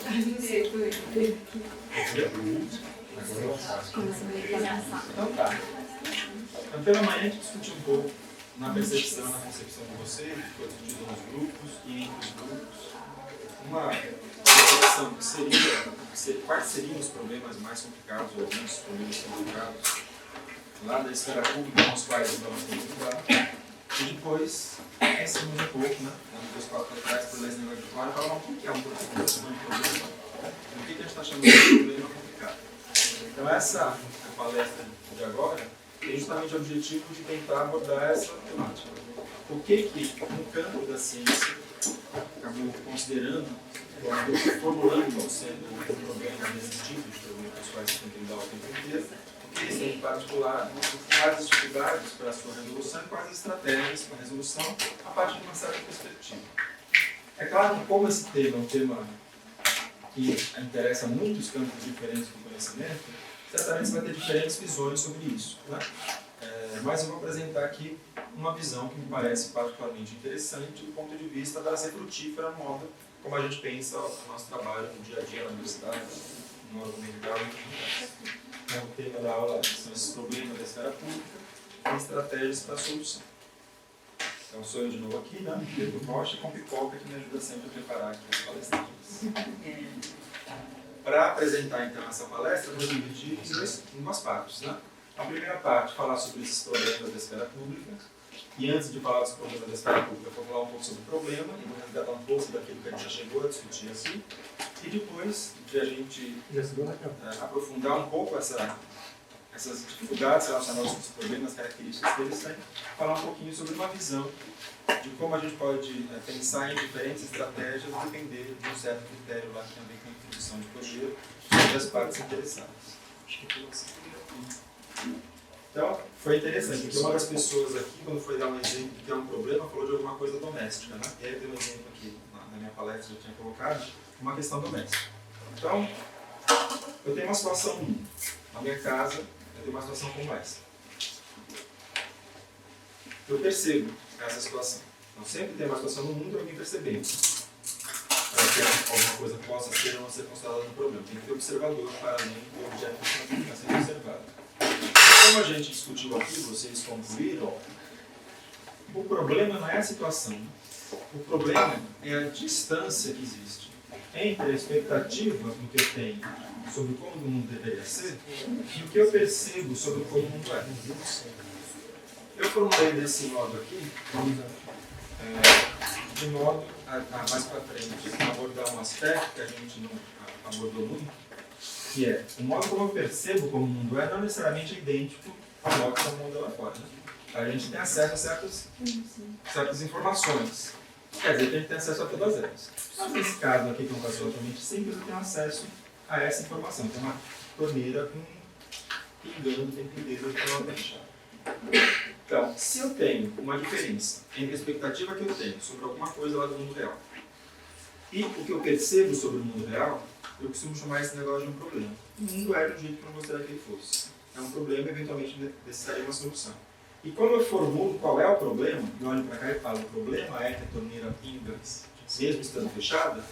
Não sei por quê. Então tá. Então pela manhã a gente discutiu um pouco na percepção, na concepção de vocês, foi discutido nos grupos e entre os grupos, uma percepção que seria, quais seriam os problemas mais complicados, ou alguns problemas complicados lá da esfera pública com os quais nós temos que lidar. E depois, pensamos um pouco, né? Depois para trás, por esse negócio de fora, falar o que é um problema, o que a gente está chamando de problema complicado. Então essa a palestra de agora tem justamente o objetivo de tentar abordar essa temática. O que no campo da ciência acabou considerando, formulando como sendo um problema desse tipo de problema com os quais se tem que lidar o tempo inteiro, o que em particular, quais as dificuldades para a sua resolução e quais as estratégias para a resolução a partir de uma certa perspectiva. É claro que como esse tema é um tema que interessa muitos campos diferentes do conhecimento, certamente você vai ter diferentes visões sobre isso, né? Mas eu vou apresentar aqui uma visão que me parece particularmente interessante do ponto de vista da ser frutífera no modo como a gente pensa o nosso trabalho no dia a dia na universidade, no órgão medical e o tema da aula são esses problemas da esfera pública e estratégias para a solução. Então sou eu de novo aqui, né? Pedro Rocha, com pipoca, que me ajuda sempre a preparar aqui as palestras. Para apresentar então essa palestra, eu vou dividir em duas partes, né? A primeira parte, falar sobre esses problemas da esfera pública. E antes de falar dos problemas da esfera pública, eu vou falar um pouco sobre o problema e vou resgatar um pouco daquilo que a gente já chegou a discutir aqui. E depois de a gente aprofundar um pouco essas dificuldades relacionadas aos problemas, características que eles têm, falar um pouquinho sobre uma visão de como a gente pode pensar em diferentes estratégias depender de um certo critério lá que tem a ver com a atribuição de poder sobre as partes interessadas. Então, foi interessante, porque uma das pessoas aqui, quando foi dar um exemplo que é um problema, falou de alguma coisa doméstica, né? E aí eu dei um exemplo aqui, na minha palestra eu tinha colocado, uma questão doméstica. Então, eu tenho uma situação na minha casa, eu tenho uma situação como essa. Eu percebo essa situação. Então, sempre tem uma situação no mundo e alguém percebendo. Para que alguma coisa possa ser ou não ser considerada um problema. Tem que ter observador para além do objeto que está sendo observado. Como a gente discutiu aqui, vocês concluíram, o problema não é a situação. O problema é a distância que existe entre a expectativa do que eu tenho sobre como o mundo deveria ser e o que eu percebo sobre como o mundo é. Eu formulei desse modo aqui, de modo a mais para frente abordar um aspecto que a gente não abordou muito, que é o modo como eu percebo como o mundo é não necessariamente é idêntico ao modo como o mundo é lá fora. Né? A gente tem acesso a certas informações. Quer dizer, que a gente tem acesso a todas elas. Mas nesse caso aqui, que é um caso totalmente simples, eu tenho acesso a essa informação. Tem uma torneira pingando o tempo inteiro para ela fechar. Então, se eu tenho uma diferença entre a expectativa que eu tenho sobre alguma coisa lá do mundo real e o que eu percebo sobre o mundo real, eu costumo chamar esse negócio de um problema. O mundo é do jeito que eu não gostaria que ele fosse. É um problema e eventualmente necessitaria uma solução. E como eu formulo qual é o problema, e olho para cá e falo, o problema é que a torneira pinga, mesmo estando fechada,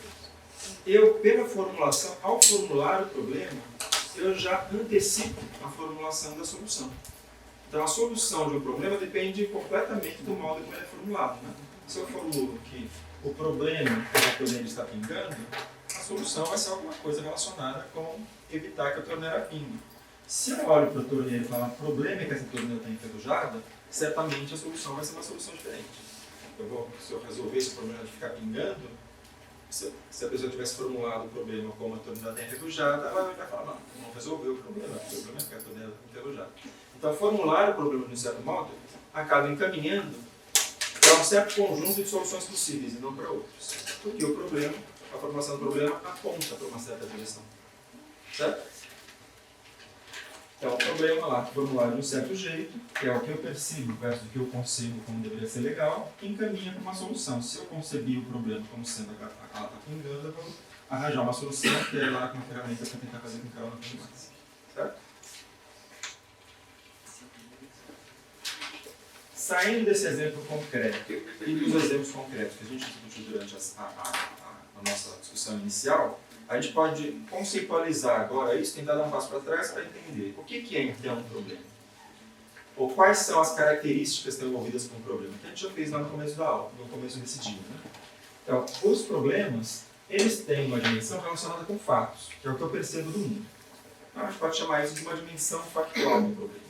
eu, pela formulação, ao formular o problema, eu já antecipo a formulação da solução. Então a solução de um problema depende completamente do modo como ele é formulado. Né? Se eu formulo que o problema é que a torneira está pingando, a solução vai ser alguma coisa relacionada com evitar que a torneira pingue. Se eu olho para a torneira e falo que o problema é que essa torneira está enferrujada, certamente a solução vai ser uma solução diferente. Se eu resolver esse problema de ficar pingando, se a pessoa tivesse formulado o problema como a torneira está enferrujada, ela vai falar, não resolveu o problema é que a torneira está enferrujada. Então, formular o problema de um certo modo acaba encaminhando para um certo conjunto de soluções possíveis e não para outros. Porque o problema, a formulação do problema aponta para uma certa direção. Certo? Então, o problema lá, formulado de um certo jeito, que é o que eu percebo versus o que eu concebo como deveria ser legal, encaminha para uma solução. Se eu concebi o problema como sendo a ela está pingando, eu vou arranjar uma solução que é lá com uma ferramenta para tentar fazer com que ela não pingue mais. Certo? Saindo desse exemplo concreto e dos exemplos concretos que a gente discutiu durante a nossa discussão inicial, a gente pode conceitualizar agora isso, tentar dar um passo para trás para entender o que é então um problema. Ou quais são as características que estão envolvidas com o problema, que a gente já fez lá no começo da aula, no começo desse dia. Né? Então, os problemas, eles têm uma dimensão relacionada com fatos, que é o que eu percebo do mundo. Então, a gente pode chamar isso de uma dimensão factual do problema.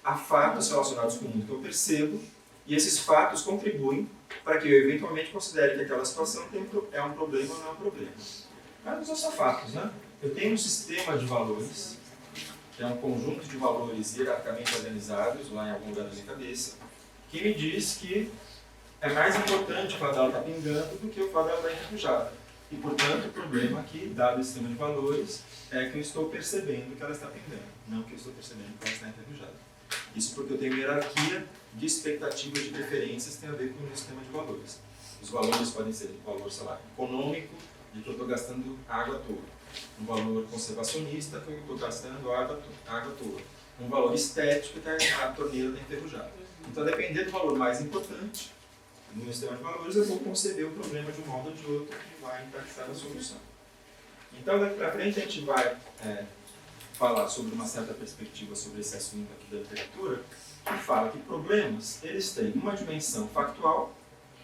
Há fatos relacionados com o mundo que eu percebo, e esses fatos contribuem para que eu eventualmente considere que aquela situação é um problema ou não é um problema. Mas não são só fatos, né? Eu tenho um sistema de valores, que é um conjunto de valores hierarquicamente organizados, lá em algum lugar da minha cabeça, que me diz que é mais importante o fato dela estar pingando do que o fato dela estar enferrujada. E, portanto, o problema aqui, dado esse sistema de valores, é que eu estou percebendo que ela está pingando, não que eu estou percebendo que ela está enferrujada. Isso porque eu tenho uma hierarquia de expectativas de preferências que tem a ver com o meu sistema de valores. Os valores podem ser um valor, sei lá, econômico, de que eu estou gastando água à toa. Um valor conservacionista, que eu estou gastando água à toa. Um valor estético, que a torneira está enferrujada. Então, a depender do valor mais importante, no meu sistema de valores, eu vou conceber o problema de um modo ou de outro que vai impactar a solução. Então, daqui para frente, a gente vai falar sobre uma certa perspectiva sobre esse assunto aqui da literatura, que fala que problemas, eles têm uma dimensão factual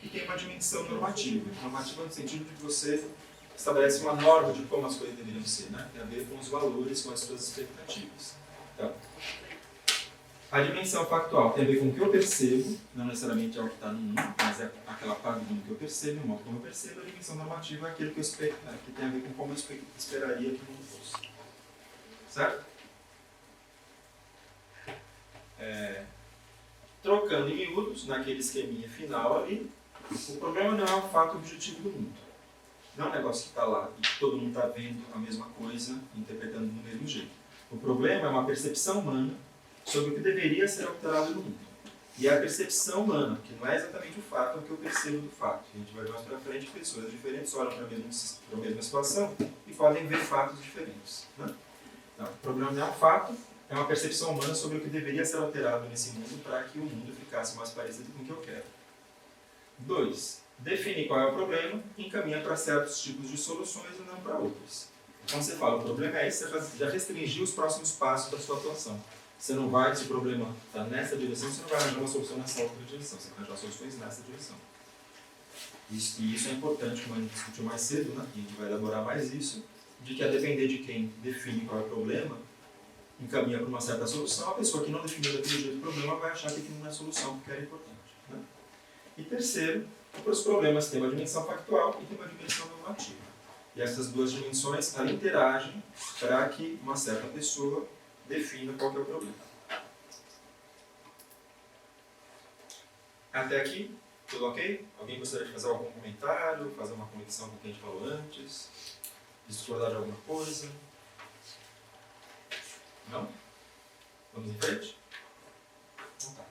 e tem uma dimensão normativa. Normativa no sentido de que você estabelece uma norma de como as coisas deveriam ser, né? Tem a ver com os valores, com as suas expectativas. Então, a dimensão factual tem a ver com o que eu percebo, não necessariamente é o que está no mundo, mas é aquela parte do mundo que eu percebo, o modo como eu percebo. A dimensão normativa é aquilo que tem a ver com como eu esperaria que o mundo fosse. Certo? Trocando em miúdos, naquele esqueminha final ali, o problema não é o fato objetivo do mundo. Não é um negócio que está lá e que todo mundo está vendo a mesma coisa, interpretando do mesmo jeito. O problema é uma percepção humana sobre o que deveria ser alterado no mundo. E é a percepção humana, que não é exatamente o fato, é o que eu percebo do fato. A gente vai ver mais para frente, pessoas diferentes olham para a mesma situação e podem ver fatos diferentes. Né? Então, o problema não é um fato, é uma percepção humana sobre o que deveria ser alterado nesse mundo para que o mundo ficasse mais parecido com o que eu quero. 2. Define qual é o problema e encaminha para certos tipos de soluções e não para outros. Quando você fala o problema é esse, você já restringiu os próximos passos da sua atuação. Você não vai, se o problema está nessa direção, você não vai arranjar uma solução nessa outra direção, você vai arranjar soluções nessa direção. E isso é importante, como a gente discutiu mais cedo, né? E a gente vai elaborar mais isso, de que a depender de quem define qual é o problema, encaminha para uma certa solução, a pessoa que não definiu daquele jeito o problema vai achar que aquilo não é solução, porque era importante. Né? E terceiro, os problemas têm uma dimensão factual e têm uma dimensão normativa. E essas duas dimensões interagem para que uma certa pessoa defina qual que é o problema. Até aqui, tudo ok? Alguém gostaria de fazer algum comentário, fazer uma conexão com o que a gente falou antes? Discordar de alguma coisa? Não? Vamos em frente? Então tá.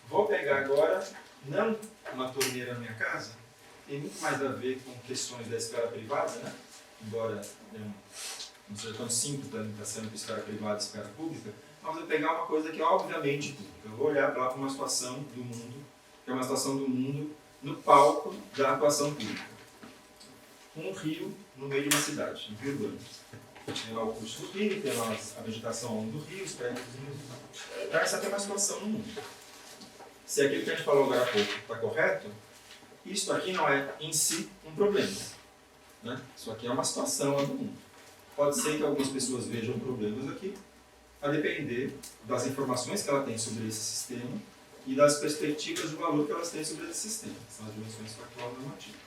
Vou pegar agora, não uma torneira na minha casa, tem muito mais a ver com questões da esfera privada, né? Embora não seja tão simples da limitação entre esfera privada e esfera pública, mas eu vou pegar uma coisa que é obviamente pública. Eu vou olhar para uma situação do mundo, que é uma situação do mundo no palco da atuação pública. Um rio no meio de uma cidade, um rio urbano. Tem lá o curso do rio, tem lá a vegetação ao longo do rio, os prédios do rio. Então, essa aqui é uma situação no mundo. Se aquilo que a gente falou agora há pouco está correto, isso aqui não é em si um problema. Né? Isso aqui é uma situação lá no mundo. Pode ser que algumas pessoas vejam problemas aqui, a depender das informações que ela tem sobre esse sistema e das perspectivas de valor que elas têm sobre esse sistema. São as dimensões factual e normativa.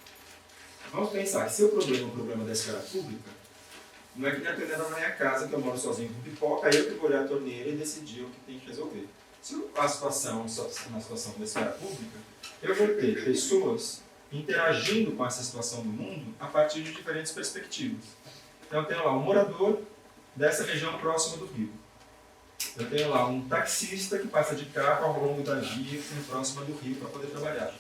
Vamos pensar que se o problema é um problema da esfera pública, não é que nem a torneira na minha casa, que eu moro sozinho com pipoca, aí eu que vou olhar a torneira e decidir o que tem que resolver. Se a situação é uma situação da esfera pública, eu vou ter pessoas interagindo com essa situação do mundo a partir de diferentes perspectivas. Então eu tenho lá um morador dessa região próxima do rio. Eu tenho lá um taxista que passa de carro ao longo da via que tem próxima do rio para poder trabalhar.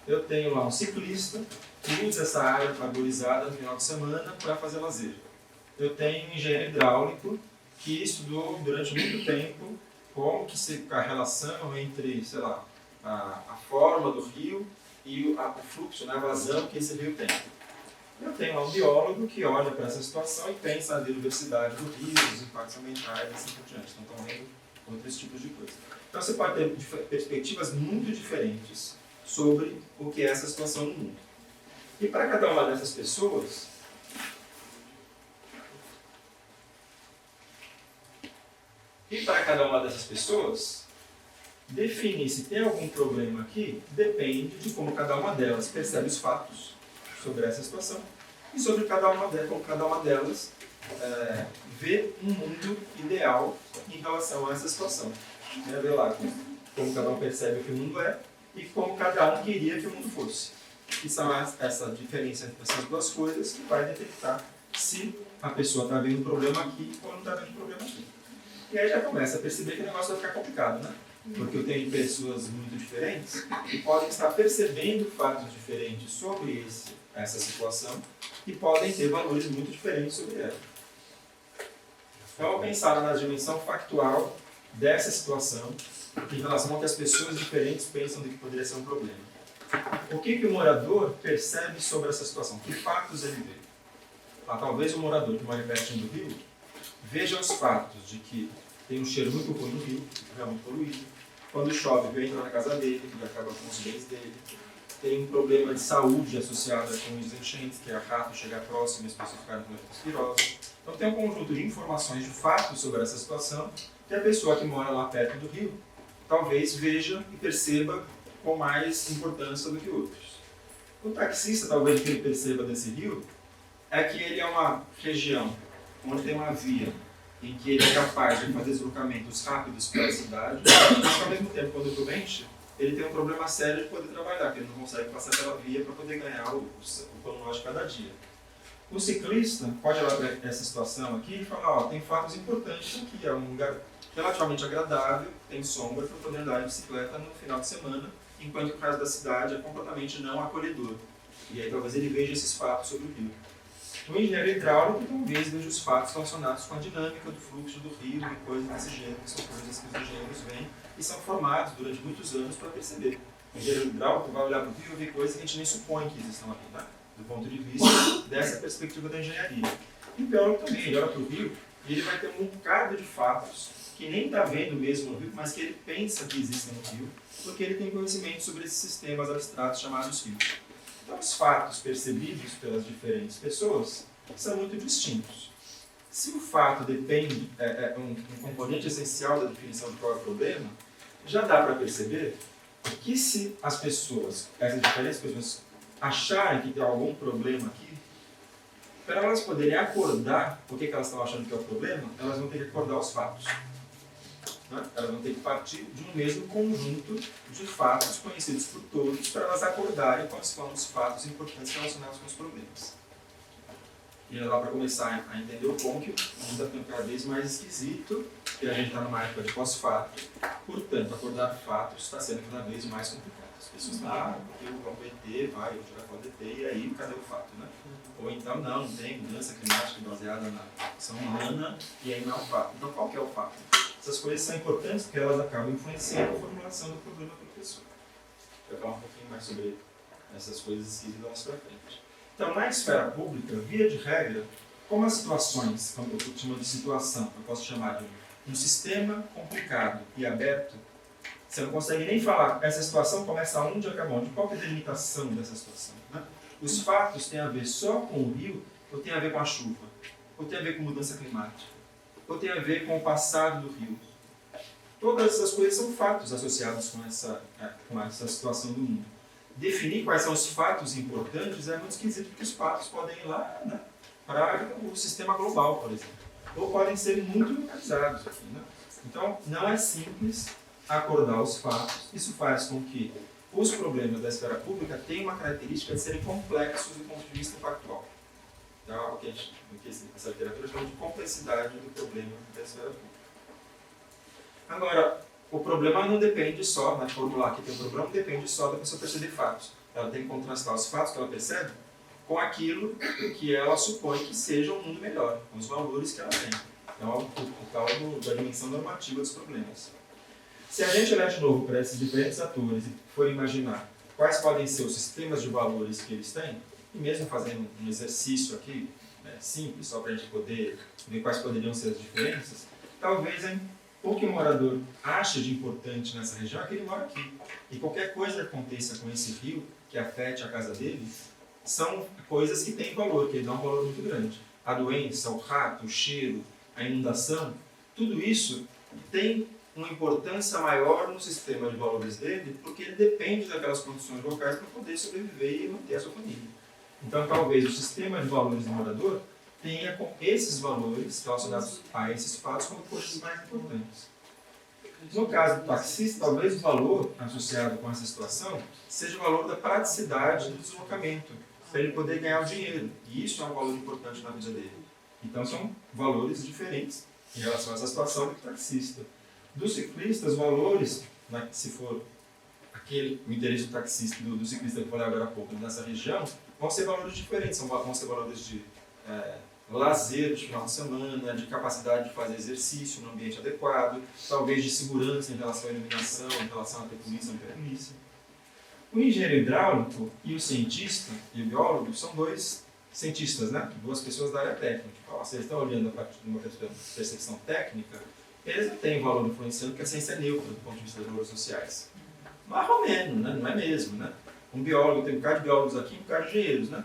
Eu tenho lá um ciclista que usa essa área arborizada no final de semana para fazer lazer. Eu tenho um engenheiro hidráulico que estudou durante muito tempo como que se a relação entre, sei lá, a forma do rio e o fluxo, a vazão que esse rio tem. Eu tenho um biólogo que olha para essa situação e pensa na biodiversidade do rio, os impactos ambientais e assim por diante. Então, estão vendo outros tipos de coisa. Então, você pode ter perspectivas muito diferentes sobre o que é essa situação no mundo. E para cada uma dessas pessoas, definir se tem algum problema aqui depende de como cada uma delas percebe os fatos sobre essa situação e sobre como cada uma delas vê um mundo ideal em relação a essa situação. Ver lá como cada um percebe o que o mundo é e como cada um queria que o mundo fosse. Que são essa diferença entre essas duas coisas que vai detectar se a pessoa está vendo um problema aqui ou não está vendo um problema aqui. E aí já começa a perceber que o negócio vai ficar complicado, né? Porque eu tenho pessoas muito diferentes que podem estar percebendo fatos diferentes sobre essa situação e podem ter valores muito diferentes sobre ela. Então, eu pensar na dimensão factual dessa situação em relação ao que as pessoas diferentes pensam de que poderia ser um problema. O que o morador percebe sobre essa situação? Que fatos ele vê? Talvez o morador que mora perto do rio veja os fatos de que tem um cheiro muito ruim no rio, realmente poluído. Quando chove, o rio entra na casa dele, que acaba com os bens dele. Tem um problema de saúde associado com os enchentes, que é rato chegar próximo e as pessoas ficarem com leptospirose. Então tem um conjunto de informações, de fatos sobre essa situação, que a pessoa que mora lá perto do rio talvez veja e perceba com mais importância do que outros. O taxista, talvez o que ele perceba desse rio, é que ele é uma região onde tem uma via em que ele é capaz de fazer deslocamentos rápidos pela cidade, mas ao mesmo tempo, quando doente, ele tem um problema sério de poder trabalhar, que ele não consegue passar pela via para poder ganhar o pão nosso de cada dia. O ciclista pode olhar para essa situação aqui e falar, tem fatos importantes aqui, é um lugar relativamente agradável, tem sombra para poder andar de bicicleta no final de semana, enquanto o resto da cidade é completamente não acolhedor. E aí talvez ele veja esses fatos sobre o rio. O engenheiro hidráulico talvez veja os fatos relacionados com a dinâmica do fluxo do rio e coisas desse gênero, que são coisas que os engenheiros veem e são formados durante muitos anos para perceber. O engenheiro hidráulico vai olhar para o rio e ver coisas que a gente nem supõe que existam aqui, tá? Do ponto de vista dessa perspectiva da engenharia. E o biólogo também, ele olha para o rio e ele vai ter um bocado de fatos que nem está vendo mesmo no rio, mas que ele pensa que existem no rio, porque ele tem conhecimento sobre esses sistemas abstratos chamados rios. Então, os fatos percebidos pelas diferentes pessoas são muito distintos. Se o fato depende, é um componente essencial da definição de qual é o problema, já dá para perceber que se as pessoas, essas diferentes pessoas, acharem que tem algum problema aqui, para elas poderem acordar o que elas estão achando que é o problema, elas vão ter que acordar os fatos. Elas vão ter que partir de um mesmo conjunto de fatos conhecidos por todos para elas acordarem quais são os fatos importantes relacionados com os problemas. E já dá para começar a entender o como que o mundo está ficando cada vez mais esquisito, que a gente está numa época de pós-fato, portanto, acordar fatos está sendo cada vez mais complicado. As pessoas falam, porque o ET vai, eu jogar foto do ET, e aí cadê o fato, né? Ou então, não tem mudança climática baseada na ação humana, e aí não é o fato. Então, qual que é o fato? Essas coisas são importantes porque elas acabam influenciando a formulação do problema para a pessoa. Vou falar um pouquinho mais sobre essas coisas esquisitas para frente. Então, na esfera pública, via de regra, como as situações, como eu chamo de situação, eu posso chamar de um sistema complicado e aberto, você não consegue nem falar essa situação começa onde acaba onde, qual é a delimitação dessa situação. Né? Os fatos têm a ver só com o rio, ou tem a ver com a chuva, ou tem a ver com mudança climática, ou tem a ver com o passado do rio. Todas essas coisas são fatos associados com essa situação do mundo. Definir quais são os fatos importantes é muito esquisito, porque os fatos podem ir lá, né, para o sistema global, por exemplo. Ou podem ser muito localizados aqui. Né? Então, não é simples acordar os fatos. Isso faz com que os problemas da esfera pública tenham uma característica de serem complexos do ponto de vista factual. Então, o que essa literatura chama de complexidade do problema da esfera pública. Agora, o problema não depende só, na formular que tem um problema, não depende só da pessoa perceber fatos. Ela tem que contrastar os fatos que ela percebe com aquilo que ela supõe que seja um mundo melhor, com os valores que ela tem. Então, o tal da dimensão normativa dos problemas. Se a gente olhar de novo para esses diferentes atores e for imaginar quais podem ser os sistemas de valores que eles têm, e mesmo fazendo um exercício aqui, né, simples, só para a gente poder ver quais poderiam ser as diferenças, talvez o que o morador acha de importante nessa região é que ele mora aqui. E qualquer coisa que aconteça com esse rio, que afete a casa dele, são coisas que têm valor, que ele dá um valor muito grande. A doença, o rato, o cheiro, a inundação, tudo isso tem uma importância maior no sistema de valores dele, porque ele depende daquelas condições locais para poder sobreviver e manter a sua família. Então, talvez o sistema de valores do morador tenha esses valores relacionados a esses fatos como coisas mais importantes. No caso do taxista, talvez o valor associado com essa situação seja o valor da praticidade do deslocamento, para ele poder ganhar o dinheiro. E isso é um valor importante na vida dele. Então, são valores diferentes em relação a essa situação do taxista. Do ciclista, os valores, se for o interesse do taxista, do ciclista que eu falei agora há pouco, nessa região, vão ser valores diferentes, vão ser valores de lazer de final de semana, de capacidade de fazer exercício no ambiente adequado, talvez de segurança em relação à iluminação, em relação a ter polícia ou não ter polícia. O engenheiro hidráulico e o cientista e o biólogo são dois cientistas, né? Duas pessoas da área técnica. Então, se eles estão olhando a partir de uma percepção técnica, eles não têm valor influenciando, porque a ciência é neutra do ponto de vista dos valores sociais. Mais ou menos, né? Não é mesmo, né? Um biólogo, tem um bocado de biólogos aqui e um bocado de engenheiros, né?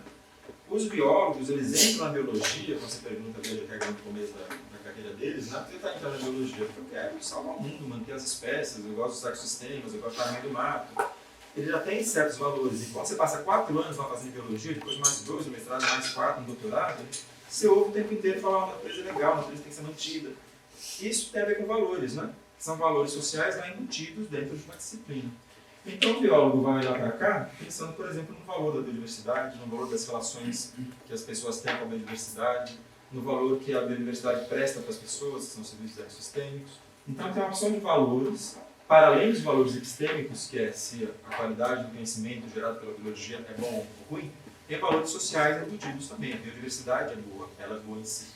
Os biólogos, eles entram na biologia, quando você pergunta a Bia no começo da carreira deles, não é porque ele está entrando na biologia, porque eu quero salvar o mundo, manter as espécies, eu gosto dos ecossistemas, eu gosto de estar no meio do mato. Ele já tem certos valores, e quando você passa 4 anos lá fazendo biologia, depois mais 2 no mestrado, mais 4 no doutorado, você ouve o tempo inteiro falar, a natureza é legal, a natureza tem que ser mantida. Isso tem a ver com valores, né? São valores sociais lá embutidos dentro de uma disciplina. Então o biólogo vai olhar para cá pensando, por exemplo, no valor da biodiversidade, no valor das relações que as pessoas têm com a biodiversidade, no valor que a biodiversidade presta para as pessoas, que são serviços ecossistêmicos. Então tem uma opção de valores, para além dos valores epistêmicos, que é se a qualidade do conhecimento gerado pela biologia é bom ou ruim, tem valores sociais embutidos também. A biodiversidade é boa, ela é boa em si.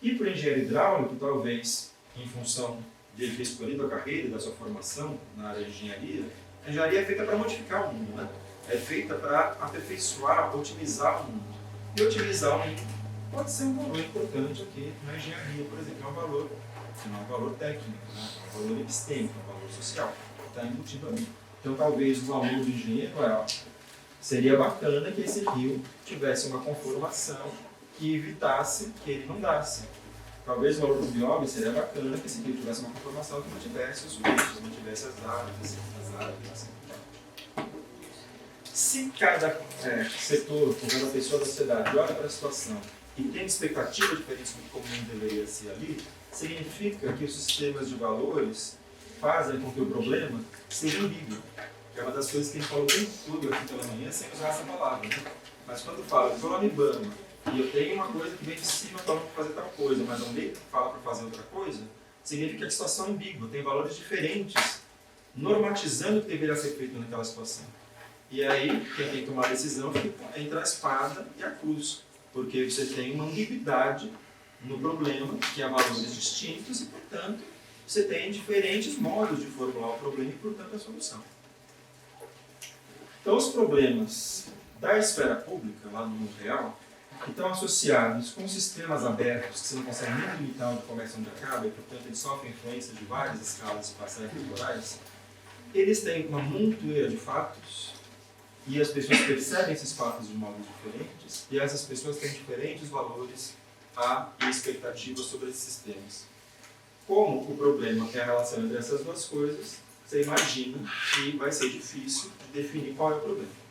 E para o engenheiro hidráulico, talvez, em função de ele ter escolhido a carreira e da sua formação na área de engenharia, a engenharia é feita para modificar o mundo, né? É feita para aperfeiçoar, otimizar o mundo. E otimizar o mundo pode ser um valor importante aqui na engenharia, por exemplo, é um valor, não é um valor técnico, né? É um valor epistêmico, é um valor social, que está embutido ali. Então, talvez o valor do engenheiro seria bacana que esse rio tivesse uma conformação que evitasse que ele inundasse. Talvez o valor do biólogo seria bacana que esse rio tivesse uma conformação que mantivesse os rios, mantivesse as árvores, assim. Se cada setor, ou cada pessoa da sociedade olha para a situação e tem expectativa diferente de como o mundo deveria ser ali, significa que os sistemas de valores fazem com que o problema seja ambíguo. Que é uma das coisas que a gente falou o tempo todo aqui pela manhã sem usar essa palavra. Né? Mas quando fala, eu estou lá no IBAMA e eu tenho uma coisa que vem de cima falando para fazer tal coisa, mas ao meio que fala para fazer outra coisa, significa que a situação é ambígua, tem valores diferentes, normatizando o que deveria ser feito naquela situação. E aí, quem tem que tomar a decisão é entre a espada e a cruz, porque você tem uma ambiguidade no problema, que há valores distintos, e, portanto, você tem diferentes modos de formular o problema e, portanto, a solução. Então, os problemas da esfera pública, lá no mundo real, que estão associados com sistemas abertos, que você não consegue nem limitar onde começa e onde acaba, e, portanto, eles sofrem influência de várias escalas espaciais e temporais, eles têm uma montoeira de fatos, e as pessoas percebem esses fatos de modos diferentes, e essas pessoas têm diferentes valores e expectativas sobre esses sistemas. Como o problema é a relação entre essas duas coisas, você imagina que vai ser difícil de definir qual é o problema.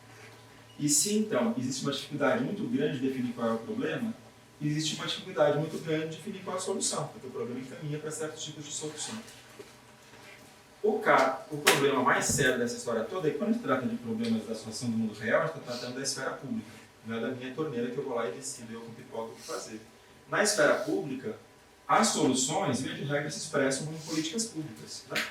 E se, então, existe uma dificuldade muito grande de definir qual é o problema, existe uma dificuldade muito grande de definir qual é a solução, porque o problema encaminha para certos tipos de solução. O problema mais sério dessa história toda é que quando a gente trata de problemas da situação do mundo real, a gente está tratando da esfera pública. Não é da minha torneira que eu vou lá e decido eu com pipoca o que fazer. Na esfera pública, as soluções, via de regra, se expressam como políticas públicas. Né?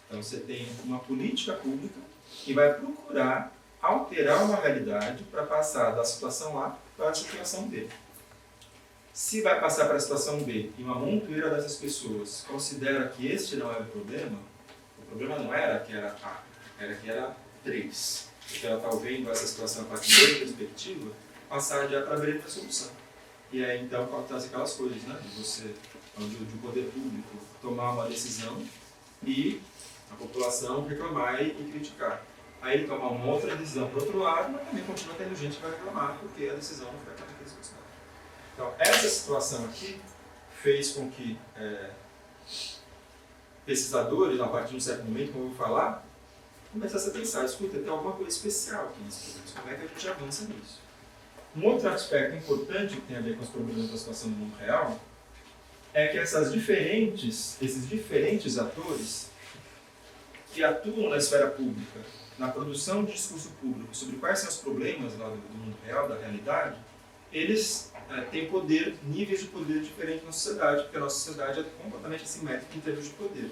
Então você tem uma política pública que vai procurar alterar uma realidade para passar da situação A para a situação B. Se vai passar para a situação B e uma montoeira dessas pessoas considera que este não é o problema O problema não era que era A, era que era 3. Então ela está vendo essa situação a partir da perspectiva, passar de A para B para a solução. E aí então acontece aquelas coisas, né? De você, onde o poder público tomar uma decisão e a população reclamar e criticar. Aí ele toma uma outra decisão para o outro lado, mas também continua tendo gente que vai reclamar porque a decisão não foi aquela que eles gostaram. Então, essa situação aqui fez com que pesquisadores, a partir de um certo momento, como eu vou falar, começassem a pensar, escuta, tem alguma coisa especial aqui nesse problema, como é que a gente avança nisso? Um outro aspecto importante que tem a ver com os problemas da situação do mundo real é que esses diferentes atores que atuam na esfera pública, na produção de discurso público sobre quais são os problemas lá do mundo real, da realidade, eles têm poder, níveis de poder diferentes na sociedade, porque a nossa sociedade é completamente assimétrica em termos de poder.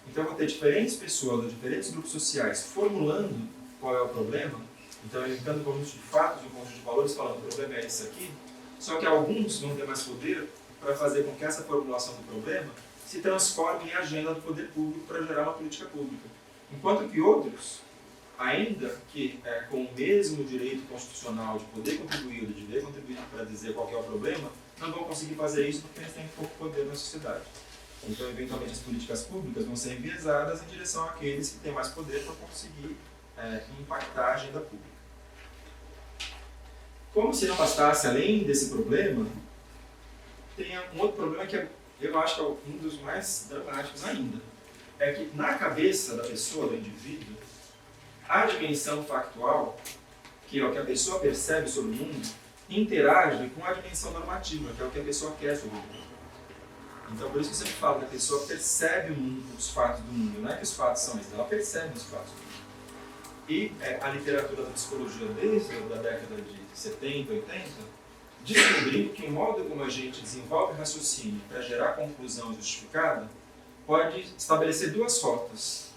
Então, eu vou ter diferentes pessoas, diferentes grupos sociais, formulando qual é o problema, então, inventando um conjunto de fatos, um conjunto de valores, falando que o problema é esse aqui, só que alguns vão ter mais poder para fazer com que essa formulação do problema se transforme em agenda do poder público para gerar uma política pública. Enquanto que outros, ainda que com o mesmo direito constitucional de poder contribuir, de dever contribuir para dizer qual que é o problema, não vão conseguir fazer isso porque eles têm pouco poder na sociedade. Então, eventualmente, as políticas públicas vão ser enviesadas em direção àqueles que têm mais poder para conseguir impactar a agenda pública. Como se não bastasse, além desse problema, tem um outro problema que eu acho que é um dos mais dramáticos ainda. É que na cabeça da pessoa, do indivíduo, a dimensão factual, que é o que a pessoa percebe sobre o mundo, interage com a dimensão normativa, que é o que a pessoa quer sobre o mundo. Então, por isso que eu sempre falo que a pessoa percebe o mundo, os fatos do mundo. Não é que os fatos são esses, ela percebe os fatos do mundo. E a literatura da psicologia, desde a década de 70, 80, descobriu que o modo como a gente desenvolve raciocínio para gerar conclusão justificada pode estabelecer duas rotas.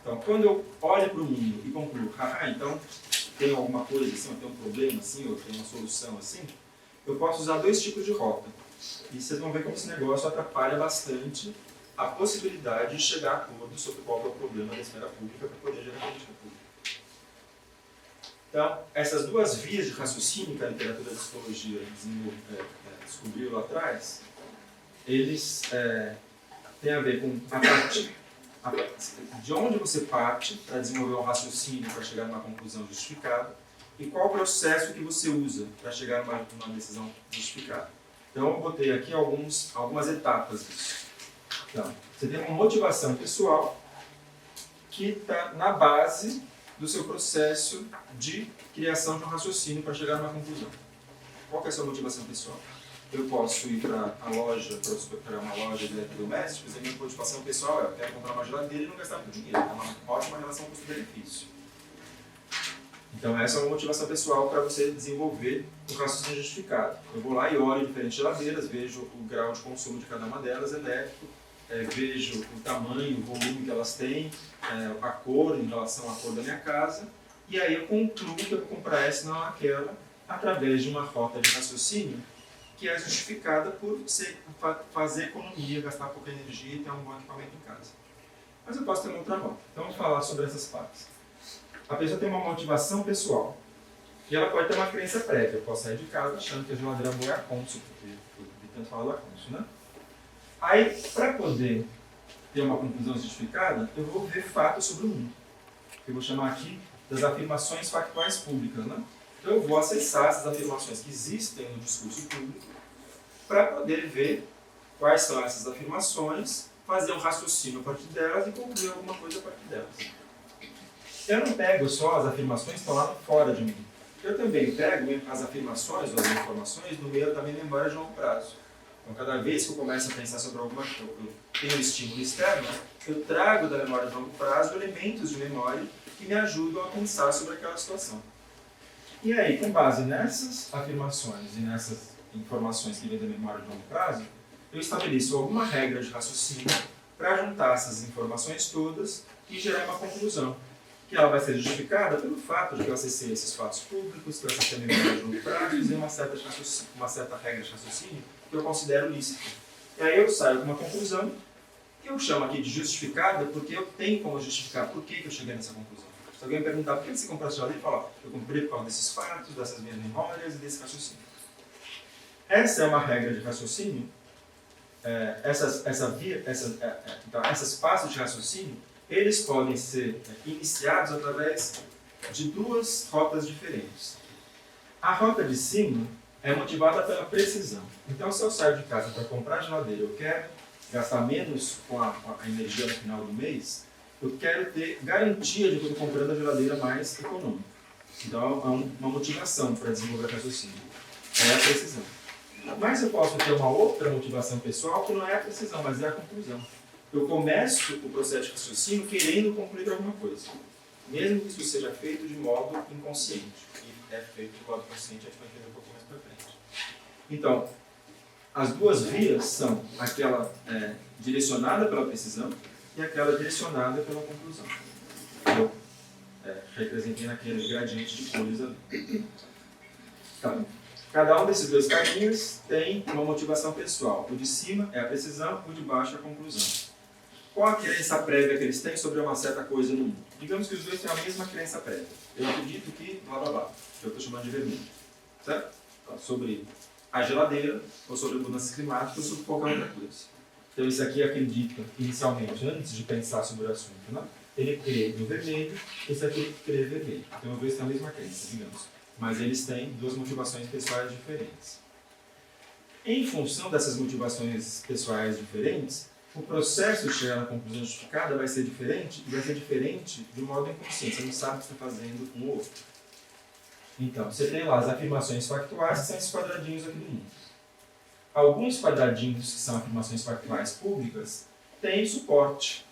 Então, quando eu olho para o mundo e concluo, então tem alguma coisa assim, ou tem um problema assim, ou tem uma solução assim, eu posso usar dois tipos de rota. E vocês vão ver como esse negócio atrapalha bastante a possibilidade de chegar a acordo sobre qual é o problema da esfera pública para poder gerar política pública. Então, essas duas vias de raciocínio que a literatura da psicologia descobriu lá atrás, eles têm a ver com de onde você parte para desenvolver um raciocínio para chegar numa conclusão justificada e qual o processo que você usa para chegar numa decisão justificada. Então, eu botei aqui algumas etapas disso. Então, você tem uma motivação pessoal que está na base do seu processo de criação de um raciocínio para chegar numa conclusão. Qual que é a sua motivação pessoal? Eu posso ir para a loja, para uma loja de eletrodomésticos, e a minha motivação pessoal é eu quero comprar uma geladeira e não gastar muito dinheiro. É uma ótima relação custo-benefício. Então essa é uma motivação pessoal para você desenvolver um raciocínio justificado. Eu vou lá e olho diferentes geladeiras, vejo o grau de consumo de cada uma delas, elétrico, vejo o tamanho, o volume que elas têm, a cor em relação à cor da minha casa, e aí eu concluo que eu vou comprar essa e não aquela, através de uma rota de raciocínio que é justificada por fazer economia, gastar pouca energia e ter um bom equipamento em casa. Mas eu posso ter uma outra rota. Então vamos falar sobre essas partes. A pessoa tem uma motivação pessoal, e ela pode ter uma crença prévia. Eu posso sair de casa achando que a geladeira boa é a Consul, porque eu tanto falo da Consul, né? Aí, para poder ter uma conclusão justificada, eu vou ver fatos sobre o mundo. Eu vou chamar aqui das afirmações factuais públicas, né? Então eu vou acessar essas afirmações que existem no discurso público para poder ver quais são essas afirmações, fazer um raciocínio a partir delas e concluir alguma coisa a partir delas. Eu não pego só as afirmações que estão lá fora de mim. Eu também pego as afirmações ou as informações no meio da minha memória de longo prazo. Então, cada vez que eu começo a pensar sobre alguma coisa, eu tenho um estímulo externo, eu trago da memória de longo prazo elementos de memória que me ajudam a pensar sobre aquela situação. E aí, com base nessas afirmações e nessas informações que vêm da memória de longo prazo, eu estabeleço alguma regra de raciocínio para juntar essas informações todas e gerar uma conclusão, que ela vai ser justificada pelo fato de que eu acessei esses fatos públicos, que eu acessei a memória de longo prazo e uma certa regra de raciocínio que eu considero lícita. E aí eu saio com uma conclusão Eu chamo aqui de justificada porque eu tenho como justificar por que eu cheguei nessa conclusão. Se alguém me perguntar por que você comprou essa geladeira, eu falo, eu comprei por causa desses fatos, dessas minhas memórias e desse raciocínio. Essa é uma regra de raciocínio. Então, esses passos de raciocínio, eles podem ser iniciados através de duas rotas diferentes. A rota de cima é motivada pela precisão. Então, se eu saio de casa para comprar geladeira, eu quero gastar menos com a energia no final do mês, eu quero ter garantia de que eu estou comprando a geladeira mais econômica. Então, é uma motivação para desenvolver raciocínio. É a precisão. Mas eu posso ter uma outra motivação pessoal que não é a precisão, mas é a conclusão. Eu começo o processo de raciocínio querendo concluir alguma coisa. Mesmo que isso seja feito de modo inconsciente. E é feito de modo consciente, a gente vai entender um pouco mais para frente. Então, as duas vias são aquela direcionada pela precisão e aquela direcionada pela conclusão. Eu representei naquele gradiente de cores ali. Tá. Cada um desses dois caminhos tem uma motivação pessoal. O de cima é a precisão, o de baixo é a conclusão. Qual a crença prévia que eles têm sobre uma certa coisa no mundo? Digamos que os dois têm a mesma crença prévia. Eu acredito que blá blá blá, que eu estou chamando de vermelho. Certo? Então, sobre a geladeira, ou sobre mudanças climáticas, ou sobre qualquer outra coisa. Então, esse aqui acredita, inicialmente, antes de pensar sobre o assunto, né? Ele crê no vermelho, esse aqui crê no vermelho. Então, os dois têm a mesma crença, digamos. Mas eles têm duas motivações pessoais diferentes. Em função dessas motivações pessoais diferentes, o processo de chegar na conclusão justificada vai ser diferente, e vai ser diferente de modo inconsciente. Você não sabe o que está fazendo um ou outro. Então, você tem lá as afirmações factuais, que são esses quadradinhos aqui do mundo. Alguns quadradinhos que são afirmações factuais públicas têm suporte.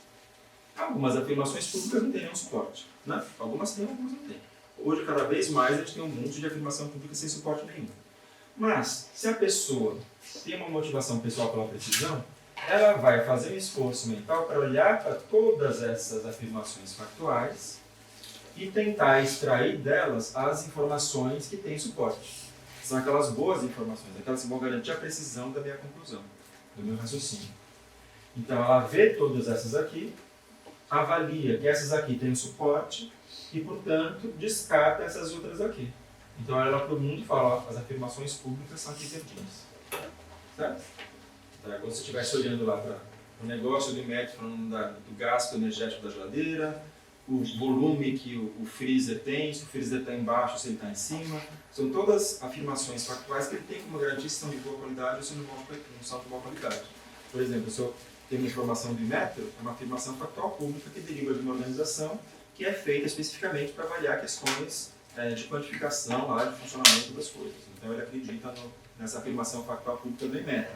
Algumas afirmações públicas não têm nenhum suporte. Né? Algumas têm, algumas não têm. Hoje, cada vez mais, a gente tem um monte de afirmação pública sem suporte nenhum. Mas, se a pessoa tem uma motivação pessoal pela precisão, ela vai fazer um esforço mental para olhar para todas essas afirmações factuais e tentar extrair delas as informações que têm suporte. São aquelas boas informações, aquelas que vão garantir a precisão da minha conclusão, do meu raciocínio. Então, ela vê todas essas aqui, avalia que essas aqui têm suporte e, portanto, descarta essas outras aqui. Então, ela olha para o mundo e fala, ó, as afirmações públicas são aqui certinhas. Certo? Então, quando você estivesse olhando lá para o negócio do IMET, falando do gasto energético da geladeira, o volume que o freezer tem, se o freezer está embaixo, se ele está em cima. São todas afirmações factuais que ele tem como garantir se são de boa qualidade ou se não são de boa qualidade. Por exemplo, se eu tenho uma informação do Inmetro, é uma afirmação factual pública que deriva de uma organização que é feita especificamente para avaliar questões de quantificação, lá, de funcionamento das coisas. Então ele acredita nessa afirmação factual pública do Inmetro.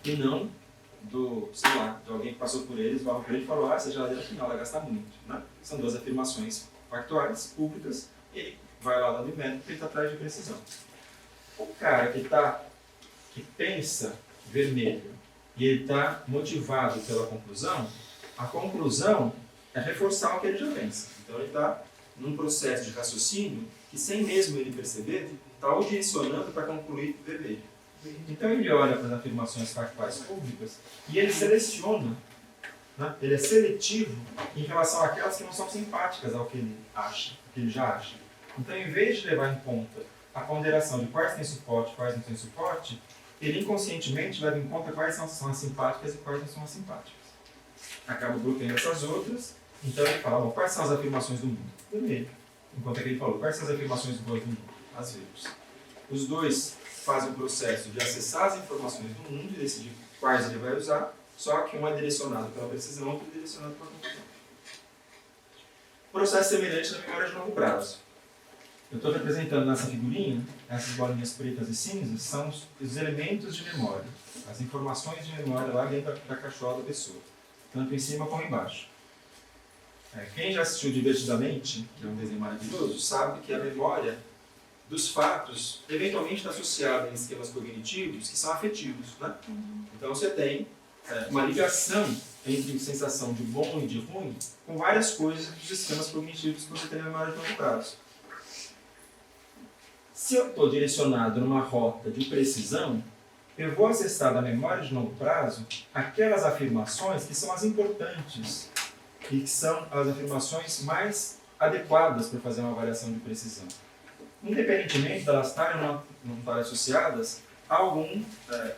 E não de alguém que passou por eles, falou para ele e falou, essa geladeira final vai gastar muito. Né? São duas afirmações factuais, públicas, e ele vai lá no Inmetro porque ele está atrás de precisão. O cara que pensa vermelho e ele está motivado pela conclusão, a conclusão é reforçar o que ele já pensa. Então ele está num processo de raciocínio que, sem mesmo ele perceber, está o direcionando para concluir vermelho. Então ele olha para as afirmações factuais públicas e ele seleciona, né? Ele é seletivo em relação àquelas que não são simpáticas ao que ele acha, ao que ele já acha. Então, em vez de levar em conta a ponderação de quais têm suporte e quais não têm suporte, ele inconscientemente leva em conta quais são as simpáticas e quais não são as simpáticas. Acaba bloqueando essas outras, então ele fala, bom, quais são as afirmações do mundo? Vermelho. Enquanto que ele falou, quais são as afirmações boas do mundo? As verdes. Os dois fazem o processo de acessar as informações do mundo e decidir quais ele vai usar, só que um é direcionado pela precisão, outro é direcionado pela conclusão. Processo semelhante na memória de longo prazo. Eu estou representando nessa figurinha, essas bolinhas pretas e cinzas são os elementos de memória, as informações de memória lá dentro da cachola da pessoa, tanto em cima como embaixo. Quem já assistiu Divertidamente, que é um desenho maravilhoso, sabe que a memória dos fatos eventualmente está associada em esquemas cognitivos que são afetivos. Né? Então você tem uma ligação entre sensação de bom e de ruim com várias coisas dos esquemas cognitivos que você tem na memória de longo prazo. Se eu estou direcionado numa rota de precisão, eu vou acessar da memória de longo prazo aquelas afirmações que são as importantes e que são as afirmações mais adequadas para fazer uma avaliação de precisão. Independentemente de elas estarem ou não estarem associadas a algum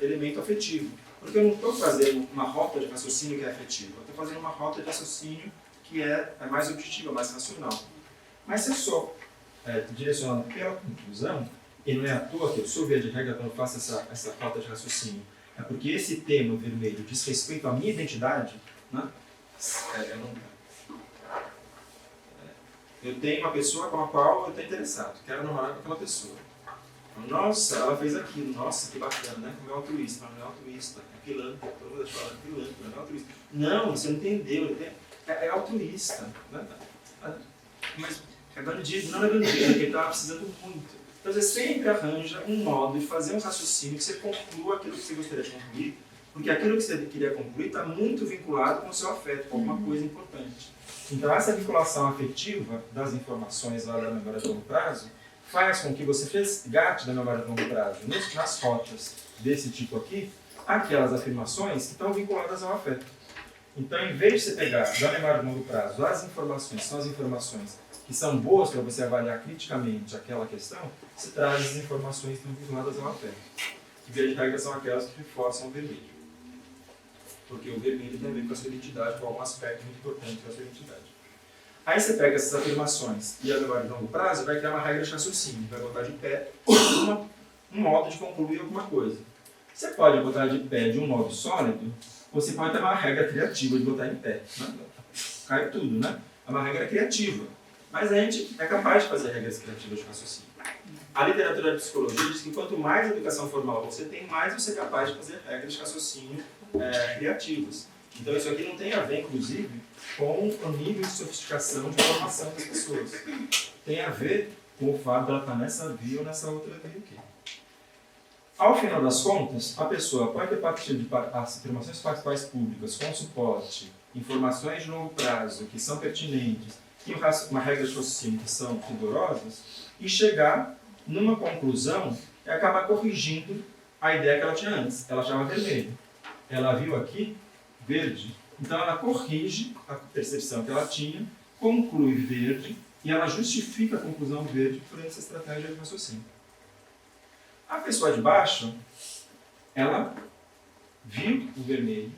elemento afetivo. Porque eu não estou fazendo uma rota de raciocínio que é afetiva, eu estou fazendo uma rota de raciocínio que é mais objetiva, mais racional. Mas se eu sou direcionado pela conclusão, e não é à toa que eu sou via de regra quando eu faço essa falta de raciocínio, é porque esse tema vermelho diz respeito à minha identidade, né? Eu tenho uma pessoa com a qual eu estou interessado, quero namorar com aquela pessoa. Nossa, ela fez aquilo, nossa, que bacana, né? Como é altruísta, não é altruísta, é pilantra, todo mundo fala pilantra, não é altruísta. Não, você não entendeu, é altruísta, né? Mas é bandido, não é bandido, é que ele estava precisando muito. Então você sempre arranja um modo de fazer um raciocínio que você conclua aquilo que você gostaria de concluir, porque aquilo que você queria concluir está muito vinculado com o seu afeto, com alguma coisa importante. Então essa vinculação afetiva das informações lá da memória de longo prazo faz com que você resgate da memória de longo prazo, nas rotas desse tipo aqui, aquelas afirmações que estão vinculadas ao afeto. Então, em vez de você pegar da memória de longo prazo as informações, são as informações que são boas para você avaliar criticamente aquela questão, você traz as informações que estão vinculadas ao afeto. Que, via de regra, são aquelas que reforçam o vermelho. Porque o vermelho tem a ver com a sua identidade, com algum aspecto muito importante da sua identidade. Aí você pega essas afirmações e a memória de longo prazo e vai criar uma regra de raciocínio, vai botar de pé um modo de concluir alguma coisa. Você pode botar de pé de um modo sólido, ou você pode ter uma regra criativa de botar em pé. Né? Cai tudo, né? É uma regra criativa. Mas a gente é capaz de fazer regras criativas de raciocínio. A literatura da psicologia diz que quanto mais educação formal você tem, mais você é capaz de fazer regras de raciocínio criativas. Então isso aqui não tem a ver, inclusive, com o nível de sofisticação de formação das pessoas. Tem a ver com o fato de ela estar nessa via ou nessa outra via aqui. Ao final das contas, a pessoa pode ter partido de as afirmações factuais públicas com suporte, informações de longo prazo que são pertinentes e uma regra de raciocínio que são rigorosas e chegar numa conclusão e acabar corrigindo a ideia que ela tinha antes. Ela achava vermelho. Ela viu aqui verde. Então ela corrige a percepção que ela tinha, conclui verde e ela justifica a conclusão verde por essa estratégia de raciocínio. A pessoa de baixo, ela viu o vermelho,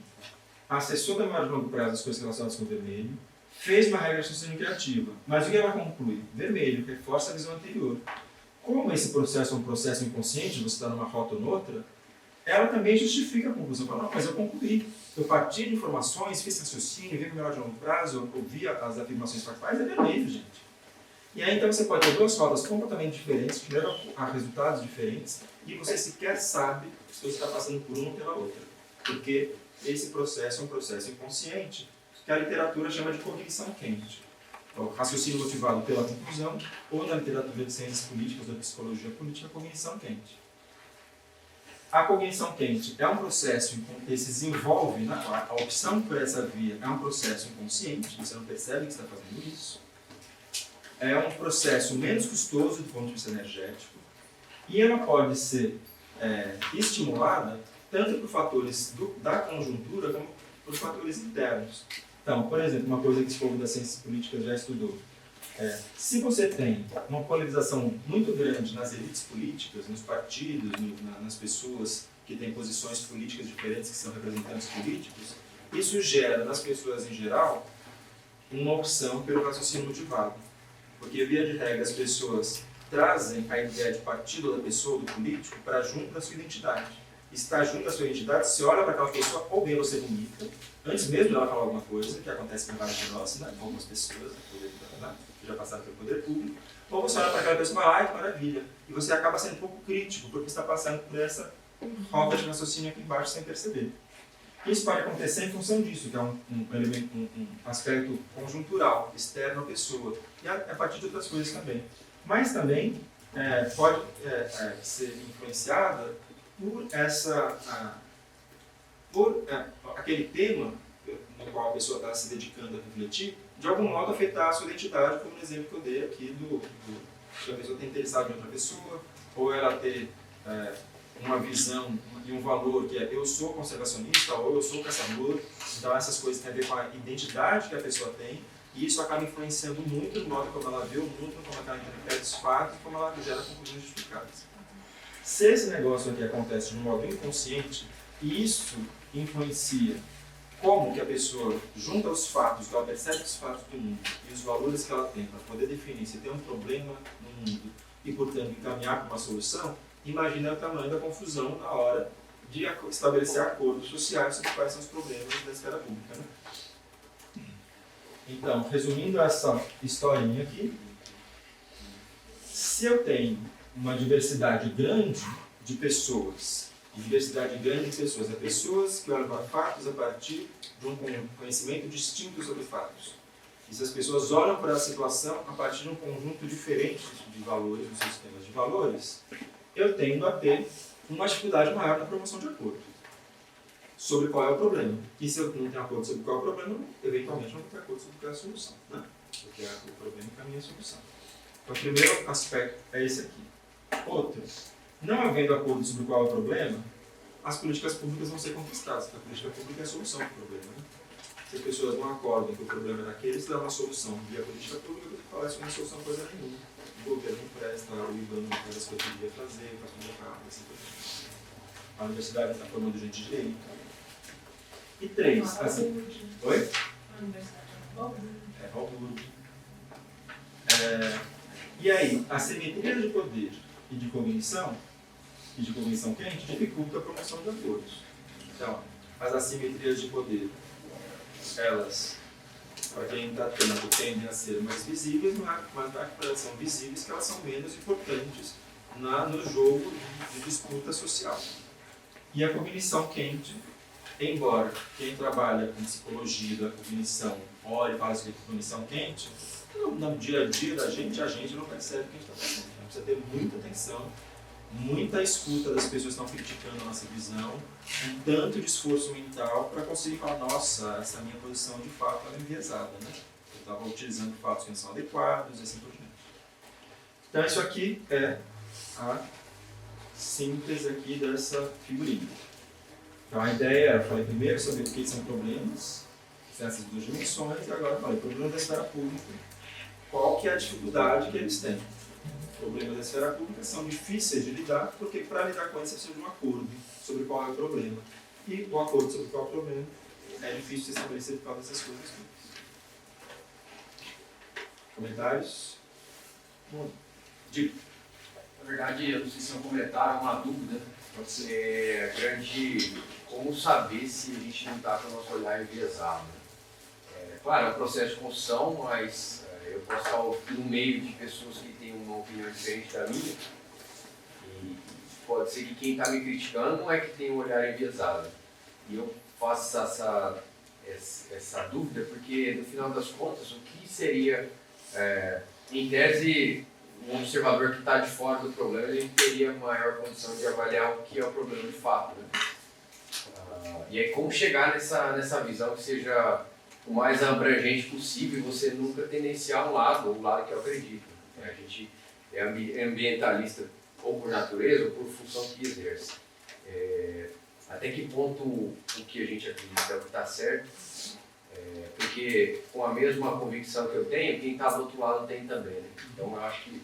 acessou da memória de longo prazo as coisas relacionadas com o vermelho, fez uma regra de raciocínio criativa, mas o que ela conclui? Vermelho, reforça a visão anterior. Como esse processo é um processo inconsciente, você está numa rota ou noutra, ela também justifica a conclusão. Fala, não, mas eu concluí. Eu parti de informações, fiz raciocínio, vi a memória de longo prazo, eu ouvi as afirmações factuais, é vermelho, gente. E aí, então, você pode ter duas rotas completamente diferentes, que levam a resultados diferentes, e você sequer sabe se você está passando por uma ou pela outra. Porque esse processo é um processo inconsciente, que a literatura chama de cognição quente. O raciocínio motivado pela conclusão, ou na literatura de ciências políticas, da psicologia política, a cognição quente. A cognição quente é um processo que se desenvolve, né? A opção por essa via é um processo inconsciente, você não percebe que está fazendo isso. É um processo menos custoso do ponto de vista energético e ela pode ser estimulada tanto por fatores da conjuntura como por fatores internos. Então, por exemplo, uma coisa que esse povo das ciências políticas já estudou. Se você tem uma polarização muito grande nas elites políticas, nos partidos, nas pessoas que têm posições políticas diferentes, que são representantes políticos, isso gera nas pessoas em geral uma opção pelo raciocínio motivado. Porque, via de regra, as pessoas trazem a ideia de partido da pessoa, do político, para junto da sua identidade. Estar junto da sua identidade, você olha para aquela pessoa, ou bem você bonita, antes mesmo dela falar alguma coisa, que acontece com vários de nós, né? Algumas pessoas que já passaram pelo poder público, ou você olha para aquela pessoa e fala, ai, que maravilha. E você acaba sendo um pouco crítico, porque está passando por essa rota de raciocínio aqui embaixo sem perceber. Isso pode acontecer em função disso, que é um aspecto conjuntural, externo à pessoa, e a partir de outras coisas também. Mas também pode ser influenciada por aquele tema no qual a pessoa está se dedicando a refletir, de algum modo afetar a sua identidade, como no exemplo que eu dei aqui, que a pessoa ter interessado em outra pessoa, ou ela ter uma visão e um valor que é eu sou conservacionista ou eu sou caçador, então essas coisas têm a ver com a identidade que a pessoa tem, e isso acaba influenciando muito no modo como ela vê o mundo, como ela interpreta os fatos, como ela gera conclusões justificadas. Se esse negócio aqui acontece de um modo inconsciente, isso influencia como que a pessoa junta os fatos, ela percebe os fatos do mundo e os valores que ela tem para poder definir se tem um problema no mundo e, portanto, encaminhar para uma solução, imagina o tamanho da confusão na hora de estabelecer acordos sociais sobre quais são os problemas da esfera pública. Né? Então, resumindo essa historinha aqui, se eu tenho uma diversidade grande de pessoas, e diversidade grande de pessoas, é pessoas que olham para fatos a partir de um conhecimento distinto sobre fatos. E se as pessoas olham para a situação a partir de um conjunto diferente de valores, dos sistemas de valores, eu tendo a ter uma dificuldade maior na promoção de acordo sobre qual é o problema. E se eu não tenho acordo sobre qual é o problema, eventualmente não vou ter acordo sobre qual é a solução. Né? Porque o problema encaminha a solução. Então, o primeiro aspecto é esse aqui. Outro, não havendo acordo sobre qual é o problema, as políticas públicas vão ser contestadas, porque a política pública é a solução do problema. Né? Se as pessoas não acordam que o problema é daqueles, dá uma solução. E a política pública parece uma solução coisa nenhuma. O governo não presta, o IBAN não faz as coisas que devia fazer, faz tudo errado, assim por diante. A universidade está formando gente de direito. E 3, assim. Oi? A universidade é Balbúrdia. E aí, a simetria de poder e de cognição quente, dificulta a promoção de acordos. Então, as assimetrias de poder, elas, para quem está atento, tendem a ser mais visíveis, mas na que elas são visíveis, que elas são menos importantes no jogo de disputa social. E a cognição quente, embora quem trabalha com psicologia da cognição olhe para a cognição quente, no dia a dia da gente, a gente não percebe o que a gente está fazendo. A gente precisa ter muita atenção, muita escuta das pessoas que estão criticando a nossa visão, um tanto de esforço mental para conseguir falar, nossa, essa minha posição de fato é enviesada, né? Eu estava utilizando fatos que não são adequados e assim por diante. Então isso aqui é a síntese aqui dessa figurinha. Então a ideia era, eu falei primeiro sobre o que são problemas, essas duas dimensões, e agora eu falei problemas da esfera pública, qual que é a dificuldade que eles têm. Problemas da esfera pública são difíceis de lidar, porque para lidar com eles você precisa de um acordo sobre qual é o problema. E o acordo sobre qual é o problema é difícil de estabelecer por causa dessas coisas todas. Comentários? Bom, diga. Na verdade, eu não sei se é um comentário, uma dúvida. Pode ser grande. Como saber se a gente não está com o nosso olhar enviesado? Claro, é um processo de construção, mas eu posso estar no meio de pessoas que têm uma opinião diferente da minha. E pode ser que quem está me criticando não é que tem um olhar enviesado. E eu faço essa dúvida porque, no final das contas, o que seria, em tese, um observador que está de fora do problema, ele teria maior condição de avaliar o que é o problema de fato. Né? E aí, como chegar nessa visão que seja o mais abrangente possível e você nunca tendenciar um lado, ou o lado que eu acredito. A gente é ambientalista ou por natureza ou por função que exerce. Até que ponto o que a gente acredita é o que está certo, porque com a mesma convicção que eu tenho, quem está do outro lado tem também. Né? Então eu acho que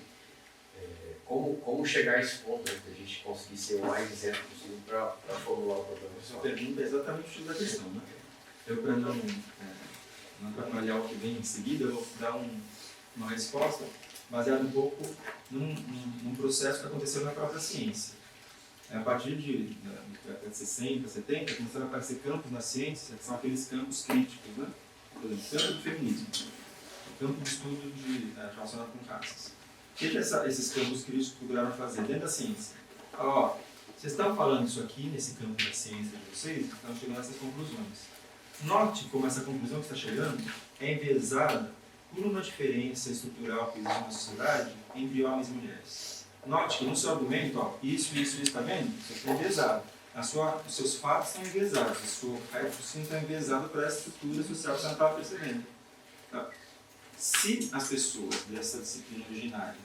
como chegar a esse ponto, né, para a gente conseguir ser o mais isento possível para formular o problema. Essa pergunta é exatamente o X da questão. Né? Eu, para não atrapalhar o que vem em seguida, eu vou dar uma resposta baseada um pouco num processo que aconteceu na própria ciência. A partir de 60, 70, começaram a aparecer campos na ciência, que são aqueles campos críticos, né? Por exemplo, campo do feminismo, campo de estudo relacionado com caças. O que esses campos críticos procuraram fazer dentro da ciência? Ó, vocês estão falando isso aqui, nesse campo da ciência de vocês, estão chegando a essas conclusões. Note como essa conclusão que está chegando é enviesada por uma diferença estrutural que existe na sociedade entre homens e mulheres. Note que no seu argumento, isso, está vendo? Isso aqui é enviesado. Os seus fatos estão enviesados, o seu raciocínio está enviesado por essa estrutura social que você não estava percebendo. Tá? Se as pessoas dessa disciplina originária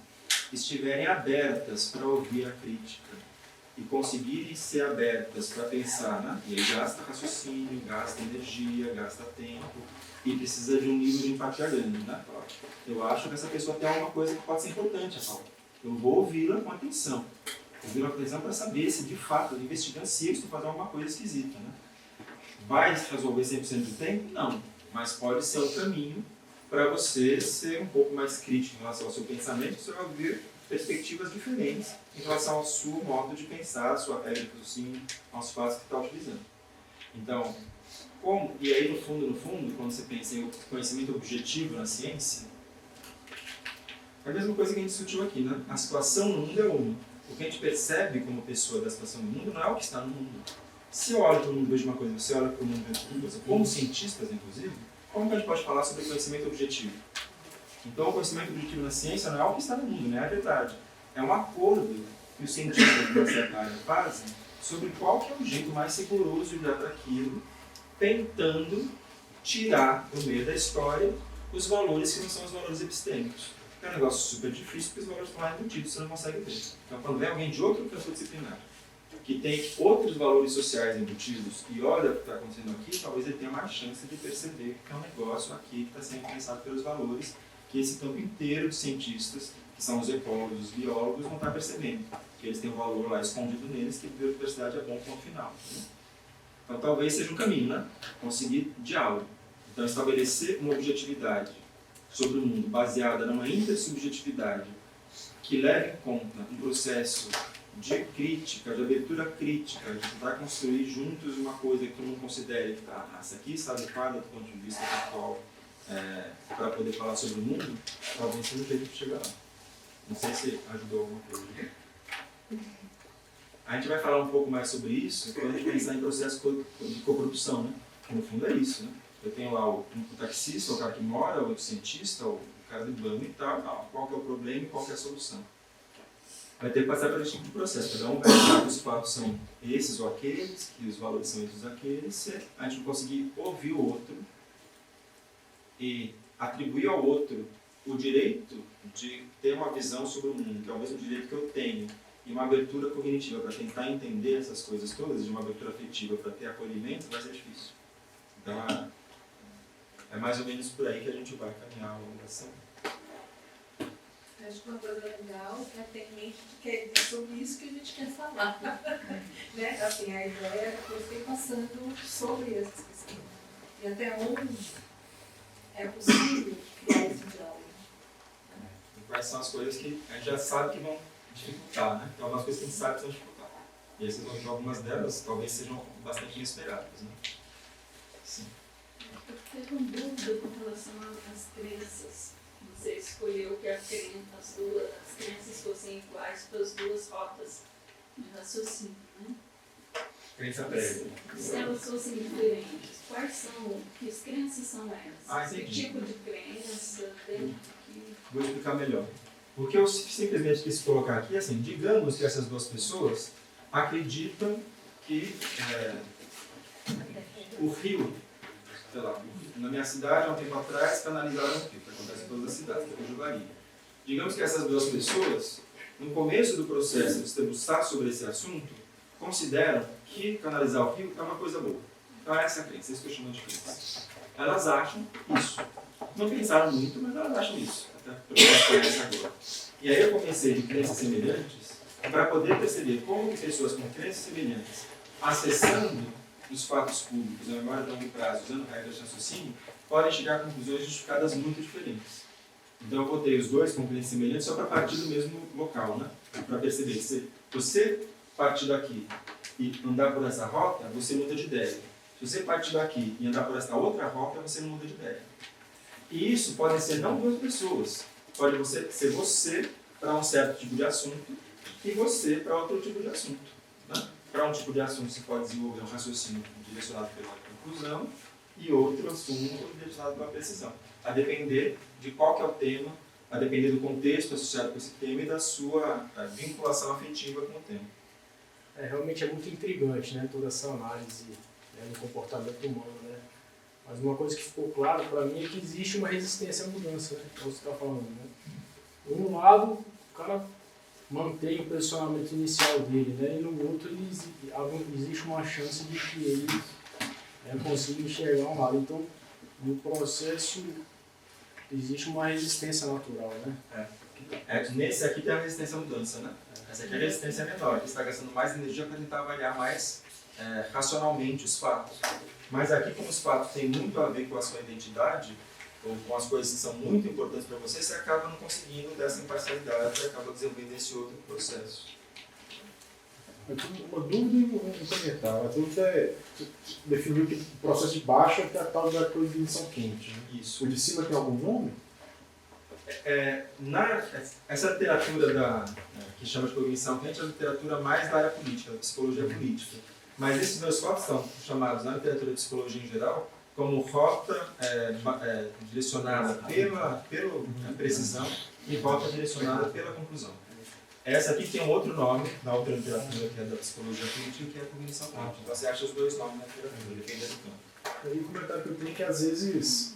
estiverem abertas para ouvir a crítica e conseguirem ser abertas para pensar, né? E aí gasta raciocínio, gasta energia, gasta tempo e precisa de um nível de empatia grande, né? Eu acho que essa pessoa tem alguma coisa que pode ser importante, Paulo. Eu vou ouvi-la com atenção. Ouvi-la com atenção para saber se de fato, investigando se eu estou fazendo alguma coisa esquisita, né? Vai resolver 100% do tempo? Não. Mas pode ser um caminho para você ser um pouco mais crítico em relação ao seu pensamento, você vai ver perspectivas diferentes em relação ao seu modo de pensar, a sua regra de raciocínio, aos fatos que está utilizando. Então, como, e aí no fundo, quando você pensa em conhecimento objetivo na ciência, é a mesma coisa que a gente discutiu aqui, né? A situação no mundo é uma. O que a gente percebe como pessoa da situação no mundo não é o que está no mundo. Se eu olho para o mundo e vejo uma coisa, você olha para o mundo e vejo outra coisa, como cientistas, inclusive, como que a gente pode falar sobre conhecimento objetivo? Então, o conhecimento objetivo na ciência não é o que está no mundo, não é a verdade. É um acordo que os cientistas de uma certa área fazem sobre qual que é o jeito mais rigoroso de olhar para aquilo, tentando tirar do meio da história os valores que não são os valores epistêmicos. É um negócio super difícil porque os valores estão lá embutidos, você não consegue ver. Então, quando vem alguém de outro campo disciplinar, que tem outros valores sociais embutidos e olha o que está acontecendo aqui, talvez ele tenha mais chance de perceber que é um negócio aqui que está sendo pensado pelos valores que esse campo inteiro de cientistas, que são os ecólogos, os biólogos, não está percebendo. Que eles têm um valor lá escondido neles, que a biodiversidade é bom ponto final. Né? Então talvez seja um caminho, né? Conseguir diálogo. Então estabelecer uma objetividade sobre o mundo baseada numa intersubjetividade que leve em conta um processo de crítica, de abertura crítica, de tentar construir juntos uma coisa que todo mundo considere que essa aqui está adequada do ponto de vista atual para poder falar sobre o mundo, talvez seja o jeito de chegar lá. Não sei se ajudou alguma coisa. A gente vai falar um pouco mais sobre isso quando a gente pensar em processo de coprodução, né? Que no fundo é isso, né? Eu tenho lá o taxista, o cara que mora, o cientista, o cara do banco e tal, qual que é o problema e qual que é a solução. Vai ter que passar por esse tipo de processo. Cada um vai achar que os fatos são esses ou aqueles, que os valores são esses ou aqueles, se a gente não conseguir ouvir o outro e atribuir ao outro o direito de ter uma visão sobre o mundo, que é o mesmo direito que eu tenho, e uma abertura cognitiva para tentar entender essas coisas todas, de uma abertura afetiva para ter acolhimento, vai ser difícil. Então, é mais ou menos por aí que a gente vai caminhar a longa ação. Acho que uma coisa legal é ter em mente que é sobre isso que a gente quer falar. Né? Assim, a ideia é que eu fiquei passando sobre essas questões. E até onde é possível criar esse diálogo. Quais são as coisas que a gente já sabe que vão dificultar, né? Tem algumas coisas que a gente sabe que vão dificultar. E aí vocês vão ver algumas delas, talvez sejam bastante inesperadas, né? Sim. Eu tenho uma dúvida com relação às crenças. Você escolheu que as crenças fossem iguais para as duas rotas de raciocínio, né? Crença prévia. Se elas fossem diferentes, quais são, que crenças são essas? Que Entendi. tipo de crença dentro que... Vou explicar melhor. O que eu simplesmente quis colocar aqui é assim, digamos que essas duas pessoas acreditam que o rio, sei lá, na minha cidade, há um tempo atrás, canalizaram o rio, que acontece em todas as cidades, que é o Juvari. Digamos que essas duas pessoas, no começo do processo de se debruçar sobre esse assunto, consideram que canalizar o rio é uma coisa boa. Então essa é a crença, isso que eu chamo de crença. Elas acham isso. Não pensaram muito, mas elas acham isso. Até porque eu conheço agora. E aí eu comecei de crenças semelhantes para poder perceber como que pessoas com crenças semelhantes, acessando os fatos públicos, a memória de longo prazo, usando regras de raciocínio, podem chegar a conclusões justificadas muito diferentes. Então eu botei os dois com crenças semelhantes só para partir do mesmo local, né? Para perceber que se você partir daqui e andar por essa rota, você muda de ideia. Se você partir daqui e andar por essa outra rota, você não muda de ideia. E isso pode ser não duas pessoas. Pode ser você para um certo tipo de assunto e você para outro tipo de assunto. Né? Para um tipo de assunto você pode desenvolver um raciocínio direcionado pela conclusão e outro assunto direcionado pela precisão. A depender de qual que é o tema, a depender do contexto associado com esse tema e da sua vinculação afetiva com o tema. Realmente é muito intrigante, né, toda essa análise, né, do comportamento humano, né? Mas uma coisa que ficou claro para mim é que existe uma resistência à mudança, né, como você está falando, né? Por um lado, o cara mantém o posicionamento inicial dele, né? E no outro existe uma chance de que ele consiga enxergar um lado. Então, no processo existe uma resistência natural, né? Nesse aqui tem a resistência à mudança, né? Essa aqui é a resistência menor, que está gastando mais energia para tentar avaliar mais racionalmente os fatos. Mas aqui, como os fatos têm muito a ver com a sua identidade, ou com as coisas que são muito importantes para você, você acaba não conseguindo dessa imparcialidade e acaba desenvolvendo esse outro processo. Uma dúvida e um comentário. A dúvida é, definiu que o processo de baixo é a tal da cognição quente. Né? Isso. O de cima tem algum nome? Essa literatura que chama de cognição quente é a literatura mais da área política, da psicologia política. Mas esses dois focos são chamados na literatura de psicologia em geral como rota direcionada pela precisão e rota direcionada pela conclusão. Essa aqui tem um outro nome na outra literatura que é da psicologia política, que é a cognição quente. Então você acha os dois nomes na literatura, dependendo do campo. Aí o comentário que eu tenho é que às vezes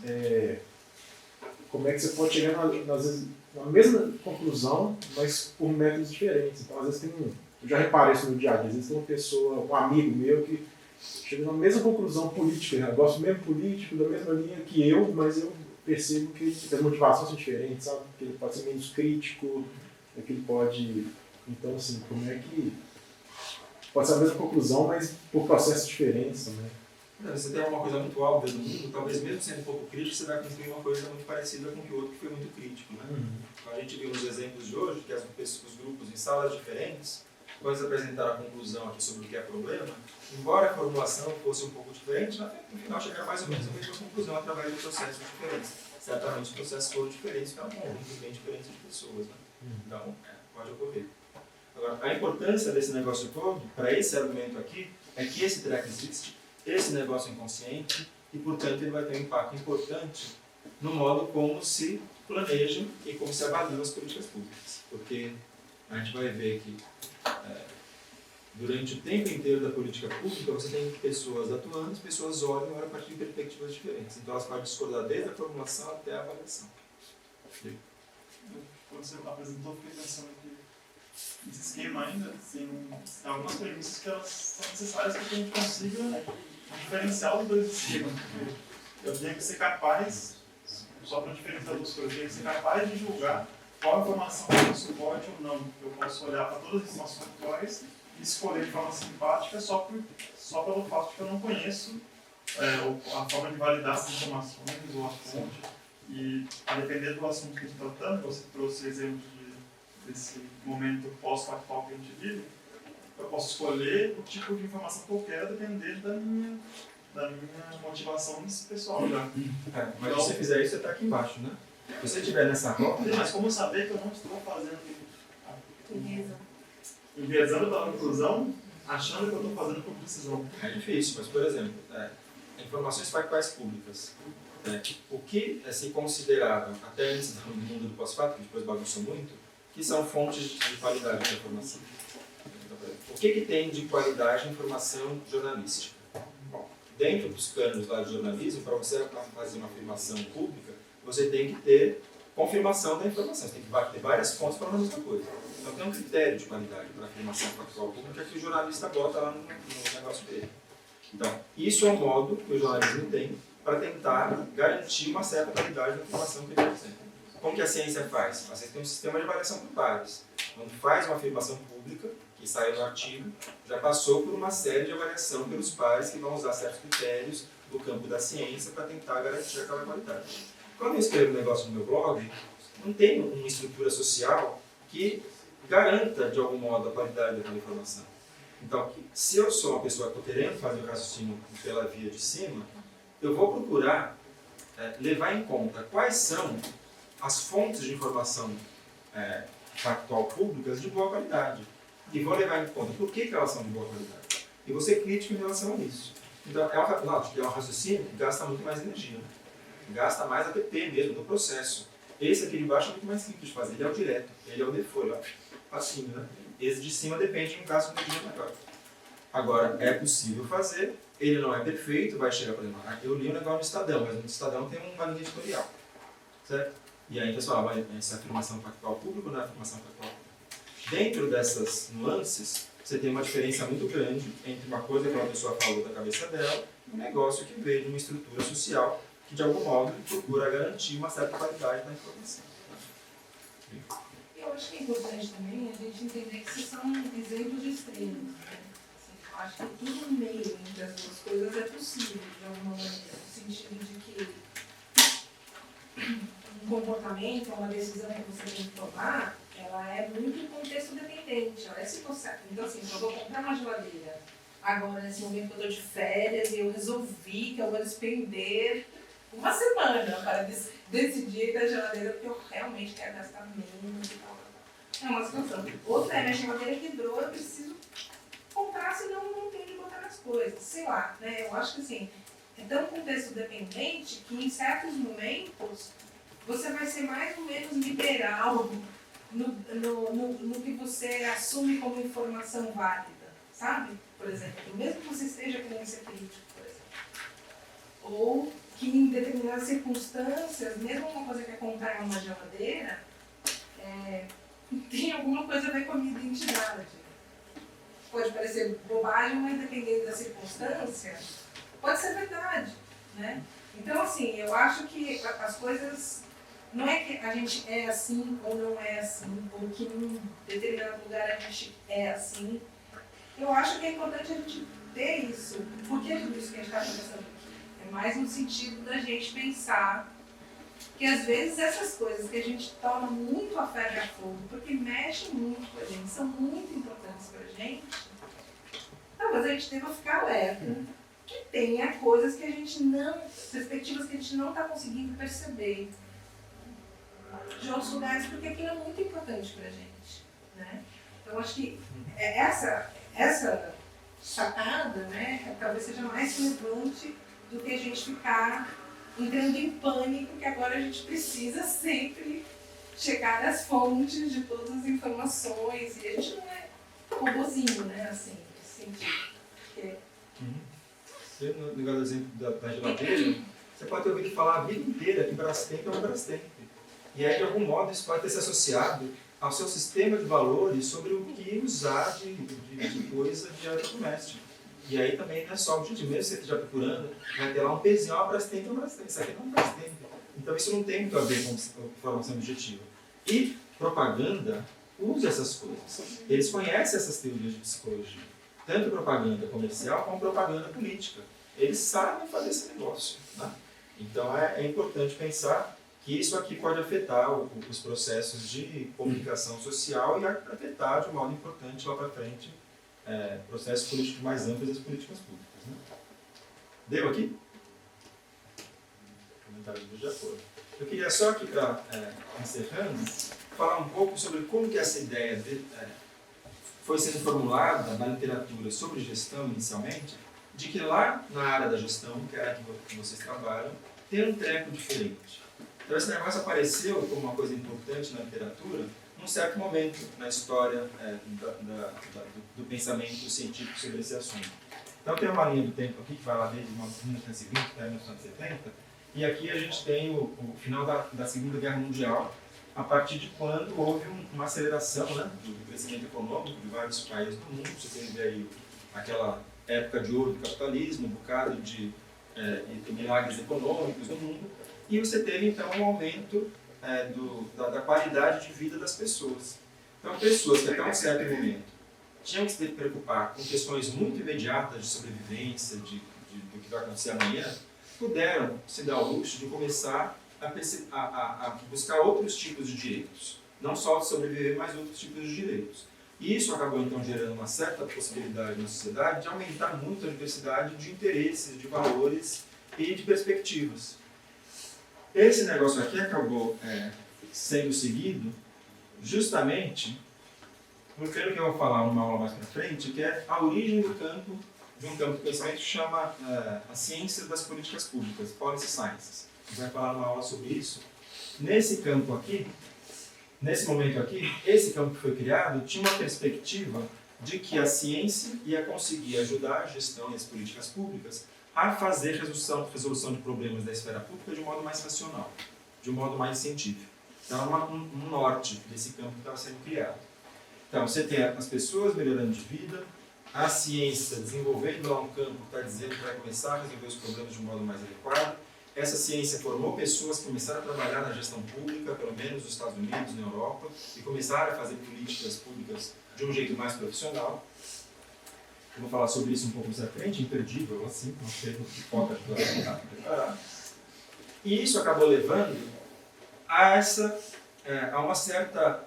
como é que você pode chegar na mesma conclusão, mas por métodos diferentes. Então, às vezes eu já reparei isso no dia a dia, às vezes tem uma pessoa, um amigo meu que chega na mesma conclusão política, eu gosto do mesmo político, da mesma linha que eu, mas eu percebo que as motivações são diferentes, sabe? Que ele pode ser menos crítico, que ele pode... Então, assim, como é que... Pode ser a mesma conclusão, mas por processos diferentes também. Você tem uma coisa muito óbvia no mundo, talvez mesmo sendo um pouco crítico, você vai construir uma coisa muito parecida com o outro que foi muito crítico, né? Então, a gente viu nos exemplos de hoje que os grupos em salas diferentes, quando eles apresentaram a conclusão aqui sobre o que é problema, embora a formulação fosse um pouco diferente, no final chegaram mais ou menos a mesma conclusão através de processos diferentes. Certamente os processos foram diferentes, ficaram conjuntos bem diferentes de pessoas, né? Então, pode ocorrer. Agora, a importância desse negócio todo, para esse argumento aqui, é que esse track existe, esse negócio é inconsciente, e, portanto, ele vai ter um impacto importante no modo como se planejam e como se avaliam as políticas públicas. Porque a gente vai ver que, durante o tempo inteiro da política pública, você tem pessoas atuando, pessoas olham a partir de perspectivas diferentes. Então, elas podem discordar desde a formulação até a avaliação. Quando você apresentou, eu fiquei pensando que nesse esquema ainda, tem algumas premissas que elas são necessárias para que a gente consiga diferenciar os dois esquemas. Eu tenho que ser capaz, só para diferenciar duas coisas, eu tenho que ser capaz de julgar qual informação tem suporte ou não. Eu posso olhar para todas as informações atuais e escolher de forma simpática só pelo fato de que eu não conheço a forma de validar essas informações ou a fonte. E a depender do assunto que a gente está tratando, você trouxe exemplos desse momento pós-factual que a gente vive, eu posso escolher o tipo de informação que eu quero depender da minha motivação pessoal já. Mas se você fizer isso, você está aqui embaixo, né? Se você estiver nessa rota... Mas como saber que eu não estou fazendo enviesando pela conclusão, achando que eu estou fazendo por precisão? É difícil, mas, por exemplo, informações factuais públicas. O que se considerava, até antes do mundo do pós-fato, que depois bagunçou muito, que são fontes de qualidade da informação. O que tem de qualidade de informação jornalística? Bom, dentro dos cânones lá de jornalismo, para você fazer uma afirmação pública, você tem que ter confirmação da informação. Você tem que ter várias fontes falando a mesma coisa. Então tem um critério de qualidade para a afirmação factual pública que o jornalista bota lá no negócio dele. Então, isso é um modo que o jornalismo tem para tentar garantir uma certa qualidade da informação que ele apresenta. Como que a ciência faz? A ciência tem um sistema de avaliação por pares. Quando faz uma afirmação pública, que saiu no artigo, já passou por uma série de avaliação pelos pares que vão usar certos critérios do campo da ciência para tentar garantir aquela qualidade. Quando eu escrevo um negócio no meu blog, não tem uma estrutura social que garanta, de algum modo, a qualidade daquela informação. Então, se eu sou uma pessoa que estou querendo fazer o raciocínio pela via de cima, eu vou procurar levar em conta quais são as fontes de informação factual públicas de boa qualidade. E vou levar em conta por que elas são de boa qualidade. E vou ser crítico em relação a isso. Então, é um raciocínio que gasta muito mais energia. Né? Gasta mais ATP mesmo do processo. Esse aqui de baixo é muito mais simples de fazer. Ele é o direto, ele é o defolho, facinho, né? Esse de cima depende de um gasto de energia maior. Agora, é possível fazer, ele não é perfeito, vai chegar, por exemplo, eu li um negócio no Estadão, mas no Estadão tem uma linha editorial, certo? E aí, pessoal, essa afirmação factual pública ou não é afirmação factual pública? Dentro dessas nuances, você tem uma diferença muito grande entre uma coisa que uma pessoa falou da cabeça dela e um negócio que veio de uma estrutura social que, de algum modo, procura garantir uma certa qualidade da informação. Eu acho que é importante também a gente entender que esses são exemplos extremos. Né? Assim, eu acho que tudo no meio entre as duas coisas é possível, de alguma maneira, no sentido de que um comportamento, uma decisão que você tem que tomar, ela é muito contexto dependente, ela é situação. Então, assim, se eu vou comprar uma geladeira agora, nesse momento que eu estou de férias, e eu resolvi que eu vou despender uma semana para decidir da geladeira, porque eu realmente quero gastar menos e tal. É uma situação. Outra é, minha geladeira quebrou, eu preciso comprar, senão não tenho de botar nas coisas. Sei lá, né? Eu acho que assim, é tão contexto dependente que em certos momentos você vai ser mais ou menos liberal no que você assume como informação válida, sabe? Por exemplo, mesmo que você esteja querendo ser crítico, por exemplo. Ou que em determinadas circunstâncias, mesmo uma coisa que é comprar uma geladeira, tem alguma coisa a ver com a minha identidade. Pode parecer bobagem, mas dependendo da circunstância, pode ser verdade, né? Então, assim, eu acho que as coisas, não é que a gente é assim ou não é assim, ou que em determinado lugar a gente é assim. Eu acho que é importante a gente ter isso. Por que tudo isso que a gente está conversando aqui? É mais no sentido da gente pensar que às vezes essas coisas que a gente toma muito a ferro e a fogo, porque mexem muito com a gente, são muito importantes para a gente, talvez a gente deva ficar alerta que tenha coisas que a gente não, perspectivas que a gente não está conseguindo perceber de outros lugares, porque aquilo é muito importante para a gente, né? Então acho que essa sacada, né, talvez seja mais relevante do que a gente ficar entrando em pânico, que agora a gente precisa sempre chegar às fontes de todas as informações, e a gente não é robozinho, né, assim, nesse sentido. Porque... No negócio do exemplo da geladeira, você pode ter ouvido falar a vida inteira que Brastemp é uma Brastemp. E aí, de algum modo, isso pode ter se associado ao seu sistema de valores sobre o que usar de coisa de eletrodoméstico. E aí também não é só o mesmo que você esteja procurando, vai ter lá um pezinho, ó, Brastemp é um Brastemp, isso aqui não é um Brastemp. Então isso não tem muito a ver com informação objetiva. E propaganda usa essas coisas. Eles conhecem essas teorias de psicologia. Tanto propaganda comercial como propaganda política. Eles sabem fazer esse negócio. Né? Então é importante pensar que isso aqui pode afetar os processos de comunicação social e afetar de um modo importante lá para frente processos políticos mais amplos das políticas públicas. Né? Deu aqui? Comentário do já foi. Eu queria só aqui, para encerrando, falar um pouco sobre como que essa ideia foi sendo formulada na literatura sobre gestão inicialmente, de que lá na área da gestão, que é a que vocês trabalham, tem um treco diferente. Então esse negócio apareceu como uma coisa importante na literatura num certo momento na história do pensamento científico sobre esse assunto. Então tem uma linha do tempo aqui que vai lá desde 1920 até 1970, e aqui a gente tem o final da Segunda Guerra Mundial, a partir de quando houve uma aceleração, né, do crescimento econômico de vários países do mundo. Você teve aí aquela época de ouro do capitalismo, um bocado de milagres econômicos no mundo, e você teve então um aumento da qualidade de vida das pessoas. Então, pessoas que até um certo momento tinham que se preocupar com questões muito imediatas de sobrevivência, do que vai acontecer amanhã, puderam se dar o luxo de começar a buscar outros tipos de direitos. Não só de sobreviver, mas outros tipos de direitos. E isso acabou então gerando uma certa possibilidade na sociedade de aumentar muito a diversidade de interesses, de valores e de perspectivas. Esse negócio aqui acabou sendo seguido justamente por pelo que eu vou falar numa aula mais para frente, que é a origem do campo, de um campo de pensamento que chama a ciência das políticas públicas, Policy Sciences. A gente vai falar numa aula sobre isso. Nesse campo aqui, nesse momento aqui, esse campo que foi criado tinha uma perspectiva de que a ciência ia conseguir ajudar a gestão e as políticas públicas a fazer resolução de problemas da esfera pública de um modo mais racional, de um modo mais científico. Então, um norte desse campo que estava sendo criado. Então, você tem as pessoas melhorando de vida, a ciência desenvolvendo lá um campo que está dizendo que vai começar a resolver os problemas de um modo mais adequado. Essa ciência formou pessoas que começaram a trabalhar na gestão pública, pelo menos nos Estados Unidos, na Europa, e começaram a fazer políticas públicas de um jeito mais profissional. Eu vou falar sobre isso um pouco mais à frente, imperdível, assim, não sei que foca para preparar. E isso acabou levando a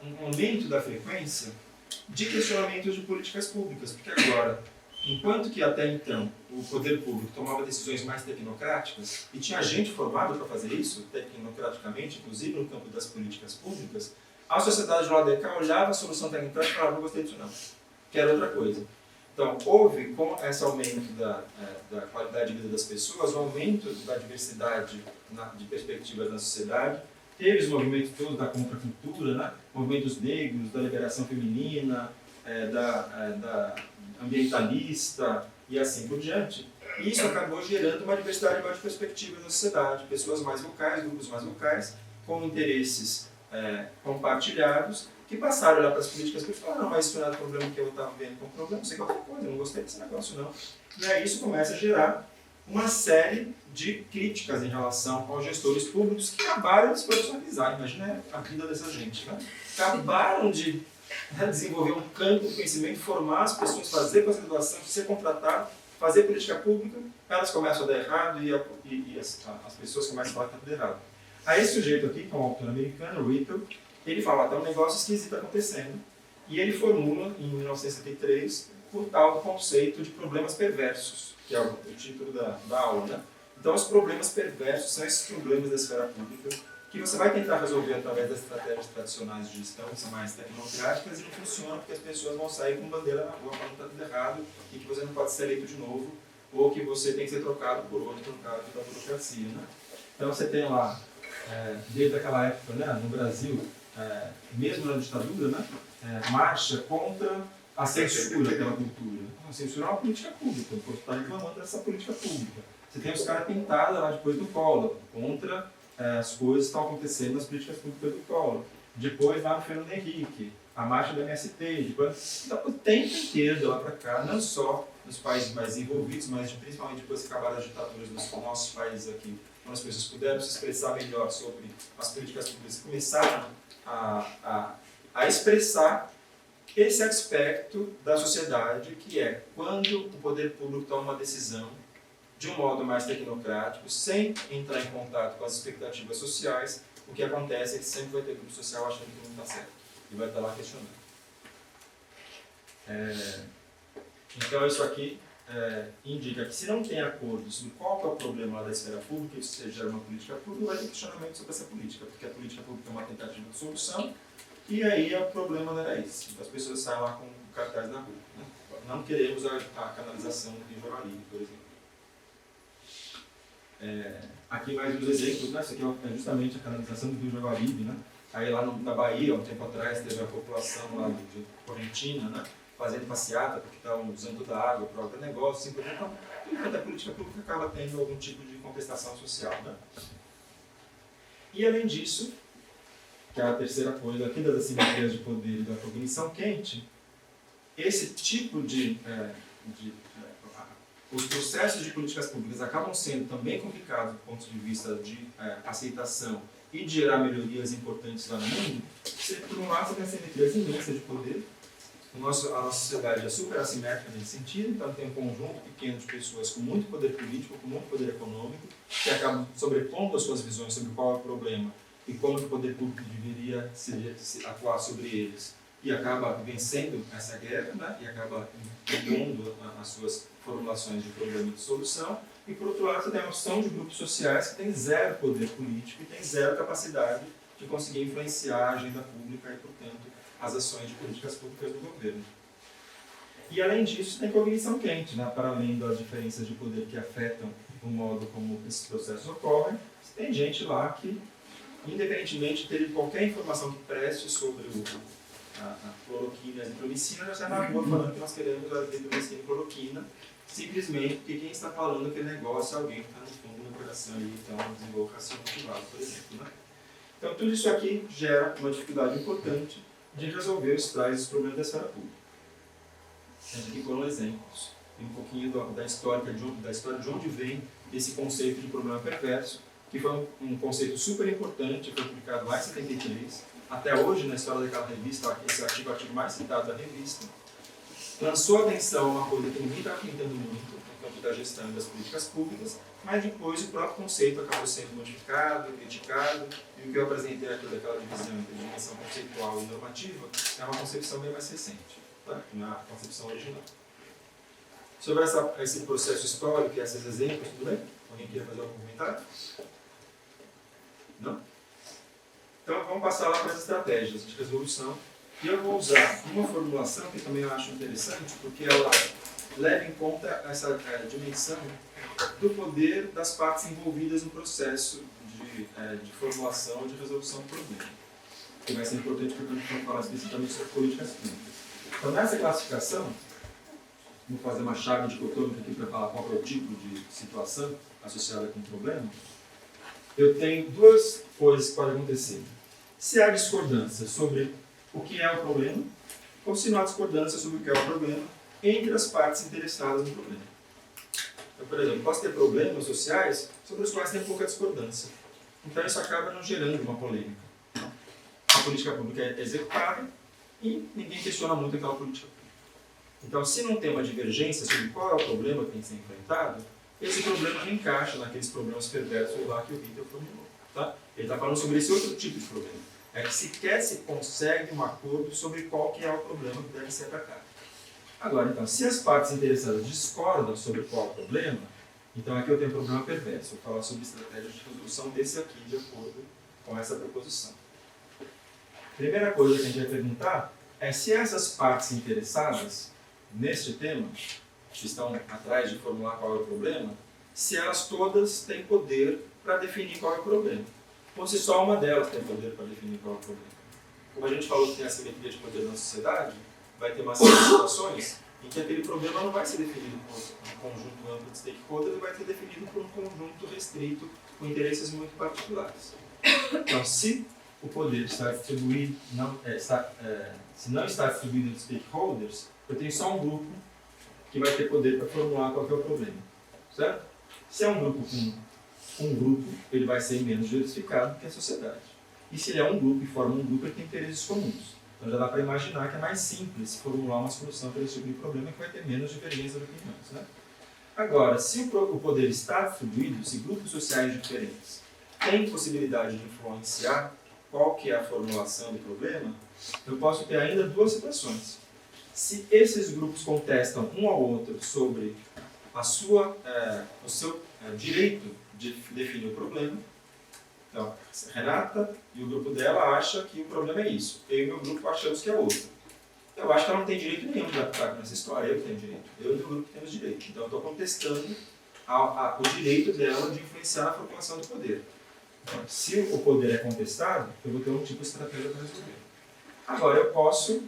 um aumento da frequência de questionamentos de políticas públicas, porque agora, enquanto que até então o poder público tomava decisões mais tecnocráticas, e tinha gente formada para fazer isso, tecnocraticamente, inclusive no campo das políticas públicas, a sociedade do lado de cá olhava a solução tecnocrática e falava, não gostei disso não, quero outra coisa. Então, houve, com esse aumento da qualidade de vida das pessoas, um aumento da diversidade de perspectivas na sociedade, teve os movimentos todos da contracultura, né? Movimentos negros, da liberação feminina, da ambientalista e assim por diante. E isso acabou gerando uma diversidade maior de perspectivas na sociedade, pessoas mais vocais, grupos mais vocais, com interesses compartilhados, que passaram a olhar para as políticas públicas e falaram, não, mas isso não era o problema que eu estava vendo como problema, não sei qualquer coisa, eu não gostei desse negócio não. E aí isso começa a gerar uma série de críticas em relação aos gestores públicos que acabaram de se profissionalizar. Imagina a vida dessa gente, né? Acabaram de desenvolver um campo de conhecimento, formar as pessoas, fazer pós-graduação, ser contratado, fazer política pública, elas começam a dar errado e as pessoas começam a falar que está tudo errado. Aí esse sujeito aqui, que é um autor americano, Whittle, ele fala, tem um negócio esquisito acontecendo, e ele formula, em 1973, o tal conceito de problemas perversos, que é o título da aula, né? Então, os problemas perversos são esses problemas da esfera pública que você vai tentar resolver através das estratégias tradicionais de gestão, que são mais tecnocráticas, e não funciona porque as pessoas vão sair com bandeira na rua falando que está tudo errado e que você não pode ser eleito de novo, ou que você tem que ser trocado por outro no caso da burocracia, né? Então, você tem lá, desde aquela época, né, no Brasil, mesmo na ditadura, né, marcha contra a censura pela cultura. A censura é uma política pública, o povo está reclamando dessa política pública. Você tem os caras pintados lá depois do Collor, contra as coisas que estão acontecendo nas políticas públicas do Collor. Depois lá no Fernando Henrique, a marcha do MST, depois, então, o tempo inteiro de lá para cá, não só nos países mais envolvidos, mas principalmente depois que acabaram as ditaduras dos nossos países aqui, quando as pessoas puderam se expressar melhor sobre as políticas públicas, começaram a expressar esse aspecto da sociedade, que é quando o poder público toma uma decisão de um modo mais tecnocrático, sem entrar em contato com as expectativas sociais, o que acontece é que sempre vai ter grupo social achando que não está certo e vai estar lá questionando. Então isso aqui indica que se não tem acordo sobre qual é o problema lá da esfera pública, isso seja uma política pública, vai ter questionamento sobre essa política, porque a política pública é uma tentativa de solução, e aí o problema não era esse. As pessoas saem lá com cartaz na rua. Né? Não queremos a canalização do Rio Jaguaribe, por exemplo. Aqui mais uns exemplos, né? Isso aqui é justamente a canalização do Rio Jaguaribe, né? Aí lá na Bahia, um tempo atrás, teve a população lá de Correntina, né? Fazendo passeata, porque estavam usando toda a água para o agronegócio, assim, por exemplo. Então, enquanto a política pública acaba tendo algum tipo de contestação social, né? E além disso, que é a terceira coisa aqui das assimetrias de poder e da cognição quente, esse tipo os processos de políticas públicas acabam sendo também complicados do ponto de vista de aceitação e de gerar melhorias importantes lá no mundo. Por um lado, você tem assimetrias imensas de poder. A nossa sociedade é super assimétrica nesse sentido, então tem um conjunto pequeno de pessoas com muito poder político, com muito poder econômico, que acabam sobrepondo as suas visões sobre qual é o problema e como o poder público deveria atuar sobre eles. E acaba vencendo essa guerra, né? E acaba impondo as suas formulações de problema e de solução. E, por outro lado, você tem a noção de grupos sociais que têm zero poder político e têm zero capacidade de conseguir influenciar a agenda pública e, portanto, as ações de políticas públicas do governo. E, além disso, tem cognição quente, né? Para além das diferenças de poder que afetam o modo como esses processos ocorrem, tem gente lá que, independentemente de ter qualquer informação que preste sobre a cloroquina e a azitromicina, já sai na rua falando que nós queremos a azitromicina e cloroquina, simplesmente porque quem está falando aquele negócio é alguém que está no fundo do coração e então desenvolve raciocínio motivado, por exemplo. Né? Então tudo isso aqui gera uma dificuldade importante de resolver os tais problemas da esfera pública. Esses aqui foram exemplos. Tem um pouquinho da história de onde vem esse conceito de problema perverso, que foi um conceito super importante, foi publicado lá em 73. Até hoje, na história daquela revista, esse artigo é o artigo mais citado da revista. Lançou atenção a uma coisa que ninguém estava tentando muito, no campo da gestão e das políticas públicas, mas depois o próprio conceito acabou sendo modificado, criticado, e o que eu apresentei aqui daquela divisão entre dimensão conceitual e normativa é uma concepção bem mais recente, tá? Não é a concepção original. Sobre esse processo histórico e esses exemplos, tudo bem? Alguém queria fazer algum comentário? Não? Então vamos passar lá para as estratégias de resolução. E eu vou usar uma formulação que também eu acho interessante, porque ela leva em conta essa dimensão do poder das partes envolvidas no processo de formulação e de resolução do problema, que vai ser importante para a gente falar especificamente sobre políticas públicas. Então, nessa classificação, vou fazer uma chave dicotômica aqui para falar qual é o tipo de situação associada com o problema. Eu tenho duas coisas que podem acontecer. Se há discordância sobre o que é o problema, ou se não há discordância sobre o que é o problema entre as partes interessadas no problema. Então, por exemplo, posso ter problemas sociais sobre os quais tem pouca discordância. Então, isso acaba não gerando uma polêmica. A política pública é executada e ninguém questiona muito aquela política pública. Então, se não tem uma divergência sobre qual é o problema que tem que ser enfrentado, esse problema não encaixa naqueles problemas perversos lá que o Hitler formulou. Tá? Ele está falando sobre esse outro tipo de problema. É que sequer se consegue um acordo sobre qual que é o problema que deve ser atacado. Agora, então, se as partes interessadas discordam sobre qual é o problema, então aqui eu tenho um problema perverso. Vou falar sobre estratégias de resolução desse aqui, de acordo com essa proposição. Primeira coisa que a gente vai perguntar é se essas partes interessadas neste tema, que estão atrás de formular qual é o problema, se elas todas têm poder para definir qual é o problema. Ou se só uma delas tem poder para definir qual é o problema. Como a gente falou que tem assimetria de poder na sociedade, vai ter uma série de situações em que aquele problema não vai ser definido por um conjunto amplo de stakeholders, vai ser definido por um conjunto restrito com interesses muito particulares. Então, se o poder está distribuído, se não está distribuído entre stakeholders, eu tenho só um grupo que vai ter poder para formular qual é o problema. Certo? Se é um grupo com um grupo, ele vai ser menos diversificado que a sociedade. E se ele é um grupo e forma um grupo, ele tem interesses comuns. Então já dá para imaginar que é mais simples formular uma solução para esse tipo de problema que vai ter menos divergência de opiniões. Né? Agora, se o poder está distribuído, se grupos sociais diferentes têm possibilidade de influenciar qual que é a formulação do problema, eu posso ter ainda duas situações. Se esses grupos contestam um ao outro sobre o seu direito de definir o problema, então, Renata e o grupo dela acham que o problema é isso. Eu e meu grupo achamos que é outro. Eu acho que ela não tem direito nenhum de atuar nessa história, eu tenho direito. Eu e meu grupo temos direito. Então, eu estou contestando o direito dela de influenciar na formulação do poder. Então, se o poder é contestado, eu vou ter um tipo de estratégia para resolver. Agora, eu posso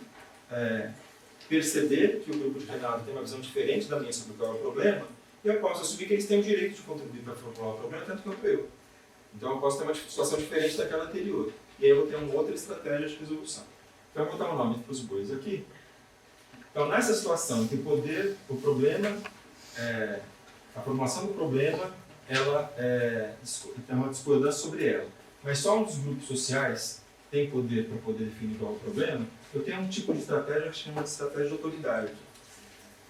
perceber que o grupo de Renata tem uma visão diferente da minha sobre qual é o problema, e eu posso assumir que eles têm o direito de contribuir para formular o problema, tanto quanto eu. Então, eu posso ter uma situação diferente daquela anterior. E aí eu vou ter uma outra estratégia de resolução. Então, eu vou dar um nome para os bois aqui. Então, nessa situação em que o problema, a formulação do problema, ela tem uma discordância sobre ela. Mas só um dos grupos sociais tem poder para poder definir qual é o problema, eu tenho um tipo de estratégia que se chama de estratégia de autoridade.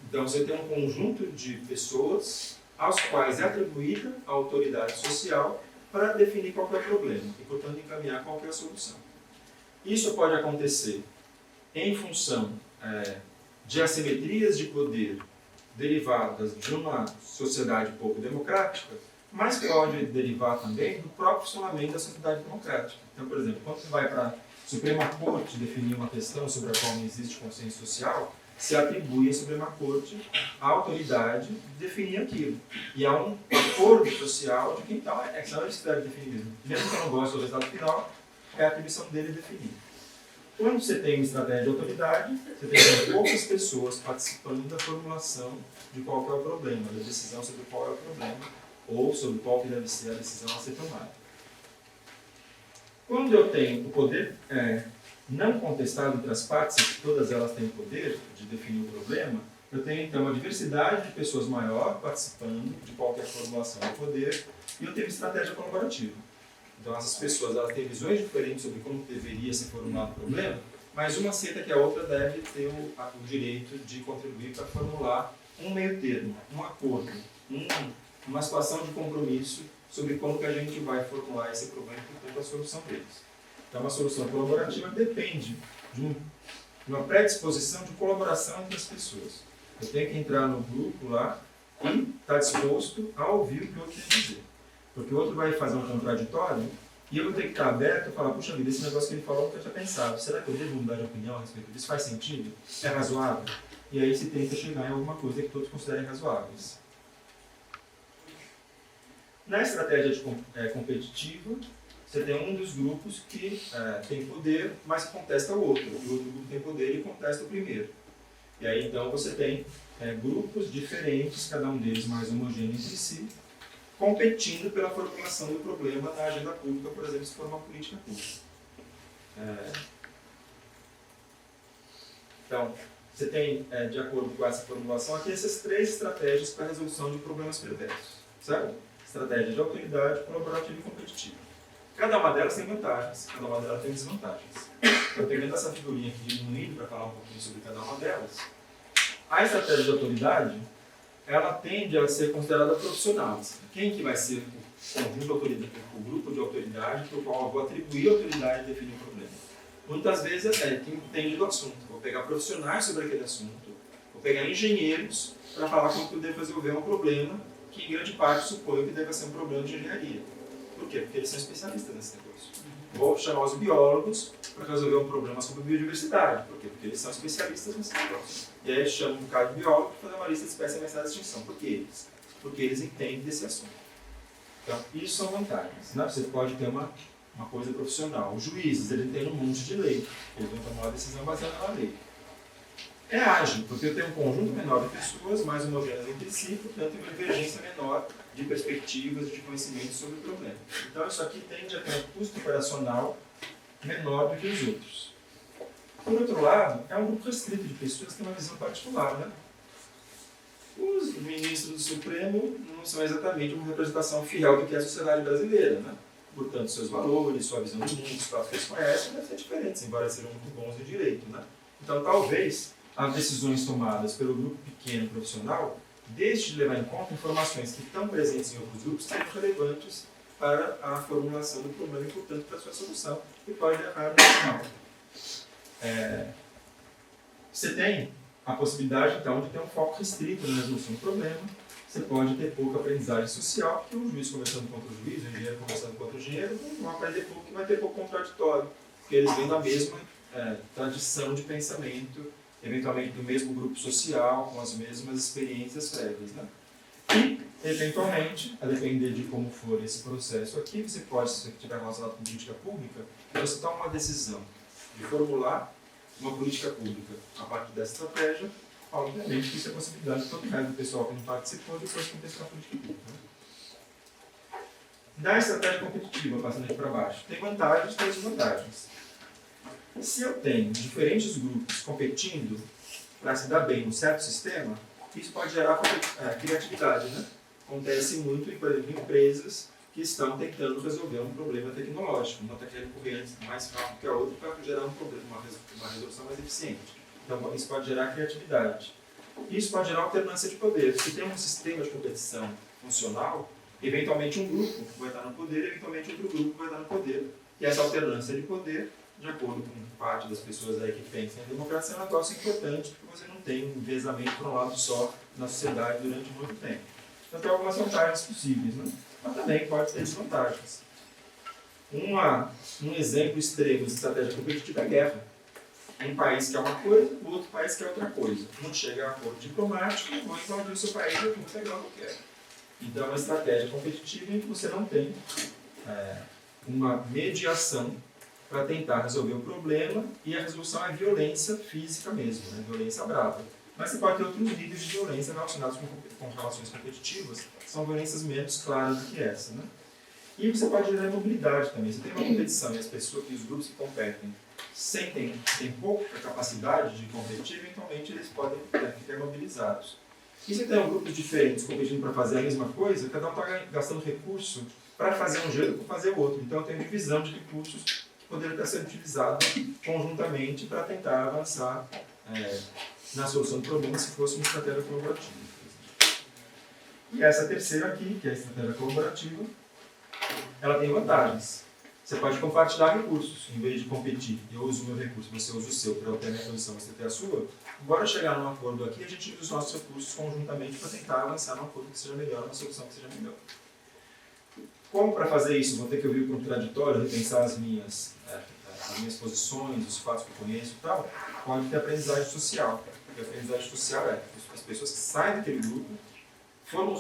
Então, você tem um conjunto de pessoas aos quais é atribuída a autoridade social para definir qual é o problema e, portanto, encaminhar qual é a solução. Isso pode acontecer em função de assimetrias de poder derivadas de uma sociedade pouco democrática, mas pode derivar também do próprio funcionamento da sociedade democrática. Então, por exemplo, quando você vai para a Suprema Corte definir uma questão sobre a qual não existe consenso social, se atribui à Suprema Corte a autoridade de definir aquilo. E há um acordo social de que então só eles que devem definir mesmo. Mesmo que eu não goste do resultado final, é a atribuição dele definir. Quando você tem uma estratégia de autoridade, você tem poucas pessoas participando da formulação de qual é o problema, da decisão sobre qual é o problema, ou sobre qual que deve ser a decisão a ser tomada. Quando eu tenho o poder não contestado entre as partes, que todas elas têm poder de definir o problema, eu tenho então uma diversidade de pessoas maior participando de qualquer formulação do poder e eu tenho estratégia colaborativa. Então essas pessoas elas têm visões diferentes sobre como deveria ser formulado o problema, mas uma aceita que a outra deve ter o direito de contribuir para formular um meio termo, um acordo, uma situação de compromisso sobre como que a gente vai formular esse problema e, portanto, a solução deles. Então, uma solução colaborativa depende de uma predisposição de colaboração entre as pessoas. Eu tenho que entrar no grupo lá e estar disposto a ouvir o que o outro tem a dizer. Porque o outro vai fazer um contraditório e eu vou ter que estar aberto e falar, puxa vida, esse negócio que ele falou que eu tinha pensado. Será que eu devo mudar de opinião a respeito disso? Faz sentido? É razoável? E aí se tenta chegar em alguma coisa que todos considerem razoáveis. Na estratégia competitiva, você tem um dos grupos que tem poder, mas contesta o outro. O outro grupo tem poder e contesta o primeiro. E aí então você tem grupos diferentes, cada um deles mais homogêneo entre si, competindo pela formulação do problema na agenda pública, por exemplo, se for uma política pública. Então, você tem, de acordo com essa formulação, aqui essas 3 estratégias para a resolução de problemas perversos. Certo? Estratégia de autoridade, colaborativa e competitiva. Cada uma delas tem vantagens, cada uma delas tem desvantagens. Eu tenho essa figurinha aqui diminuída para falar um pouquinho sobre cada uma delas. A estratégia de autoridade, ela tende a ser considerada profissional. Quem que vai ser o conjunto de autoridade, o grupo de autoridade para o qual eu vou atribuir a autoridade e definir o problema? Muitas vezes quem entende do assunto. Vou pegar profissionais sobre aquele assunto, vou pegar engenheiros para falar como que eu devo resolver um problema que em grande parte suponho que deve ser um problema de engenharia. Por quê? Porque eles são especialistas nesse negócio. Vou chamar os biólogos para resolver um problema sobre biodiversidade. Por quê? Porque eles são especialistas nesse negócio. E aí chamo um cara de biólogo para fazer uma lista de espécies ameaçadas de extinção. Por que eles? Porque eles entendem desse assunto. Então, isso são vantagens. Né? Você pode ter uma coisa profissional. Os juízes, eles têm um monte de lei. Eles vão tomar uma decisão baseada na lei. É ágil, porque eu tenho um conjunto menor de pessoas, mais homogêneas entre si, portanto, uma divergência menor de perspectivas, de conhecimento sobre o problema. Então, isso aqui tende a ter um custo operacional menor do que os outros. Por outro lado, é um grupo restrito de pessoas que têm uma visão particular. Né? Os ministros do Supremo não são exatamente uma representação fiel do que é a sociedade brasileira. Né? Portanto, seus valores, sua visão de mundo, os fatos que eles conhecem, devem ser diferentes, embora sejam muito bons de direito. Né? Então, talvez, as decisões tomadas pelo grupo pequeno profissional deixe de levar em conta informações que estão presentes em outros grupos que são relevantes para a formulação do problema e, portanto, para a sua solução, e pode errar no final. Você tem a possibilidade, então, de ter um foco restrito na resolução do problema. Você pode ter pouca aprendizagem social, porque um juiz conversando com outro juiz, um engenheiro conversando com outro engenheiro, vão aprender pouco e vai ter pouco contraditório, porque eles vêm da mesma tradição de pensamento, eventualmente do mesmo grupo social, com as mesmas experiências prévias. Né? E, eventualmente, a depender de como for esse processo aqui, você pode, se você estiver relacionado com política pública, você toma uma decisão de formular uma política pública a partir dessa estratégia. Obviamente que isso é possibilidade de todo o resto do pessoal que não participou depois contestar a política pública. Né? Da estratégia competitiva, passando aqui para baixo, tem vantagens e desvantagens. Se eu tenho diferentes grupos competindo para se dar bem num certo sistema, isso pode gerar criatividade. Né? Acontece muito, por exemplo, em empresas que estão tentando resolver um problema tecnológico. Uma está querendo correr mais rápido que a outra para gerar um problema, uma resolução mais eficiente. Então, isso pode gerar criatividade. Isso pode gerar alternância de poder. Se tem um sistema de competição funcional, eventualmente um grupo vai estar no poder, eventualmente outro grupo vai estar no poder. E essa alternância de poder, de acordo com parte das pessoas aí que pensam em democracia, é um negócio importante, porque você não tem um enviesamento para um lado só na sociedade durante muito tempo. Então, tem algumas vantagens possíveis, né? Mas também pode ter desvantagens. Um exemplo extremo de estratégia competitiva é a guerra. Um país quer uma coisa, o outro país quer outra coisa. Não chega a acordo diplomático, vão invadir o seu país e vão pegar o que quer. Então, é uma estratégia competitiva em que você não tem uma mediação para tentar resolver o problema, e a resolução é violência física mesmo, né? Violência brava. Mas você pode ter outros níveis de violência relacionados com relações competitivas, que são violências menos claras do que essa. Né? E você pode gerar mobilidade também. Você tem uma competição e as pessoas e os grupos que competem têm pouca capacidade de competir, eventualmente eles podem ficar imobilizados. E se tem grupos diferentes competindo para fazer a mesma coisa, cada um está gastando recurso para fazer um jeito ou para fazer o outro. Então tem divisão de recursos que poderiam estar sendo utilizados conjuntamente para tentar avançar na solução do problema se fosse uma estratégia colaborativa. E essa terceira aqui, que é a estratégia colaborativa, ela tem vantagens. Você pode compartilhar recursos, em vez de competir. Eu uso o meu recurso, você usa o seu para eu ter a minha posição, você ter a sua. Bora chegar num acordo aqui, a gente usa os nossos recursos conjuntamente para tentar avançar num acordo que seja melhor, uma solução que seja melhor. Como para fazer isso? Vou ter que ouvir o contraditório, repensar as minhas posições, os fatos que eu conheço e tal. Pode ter aprendizagem social. E a aprendizagem social é as pessoas que saem daquele grupo,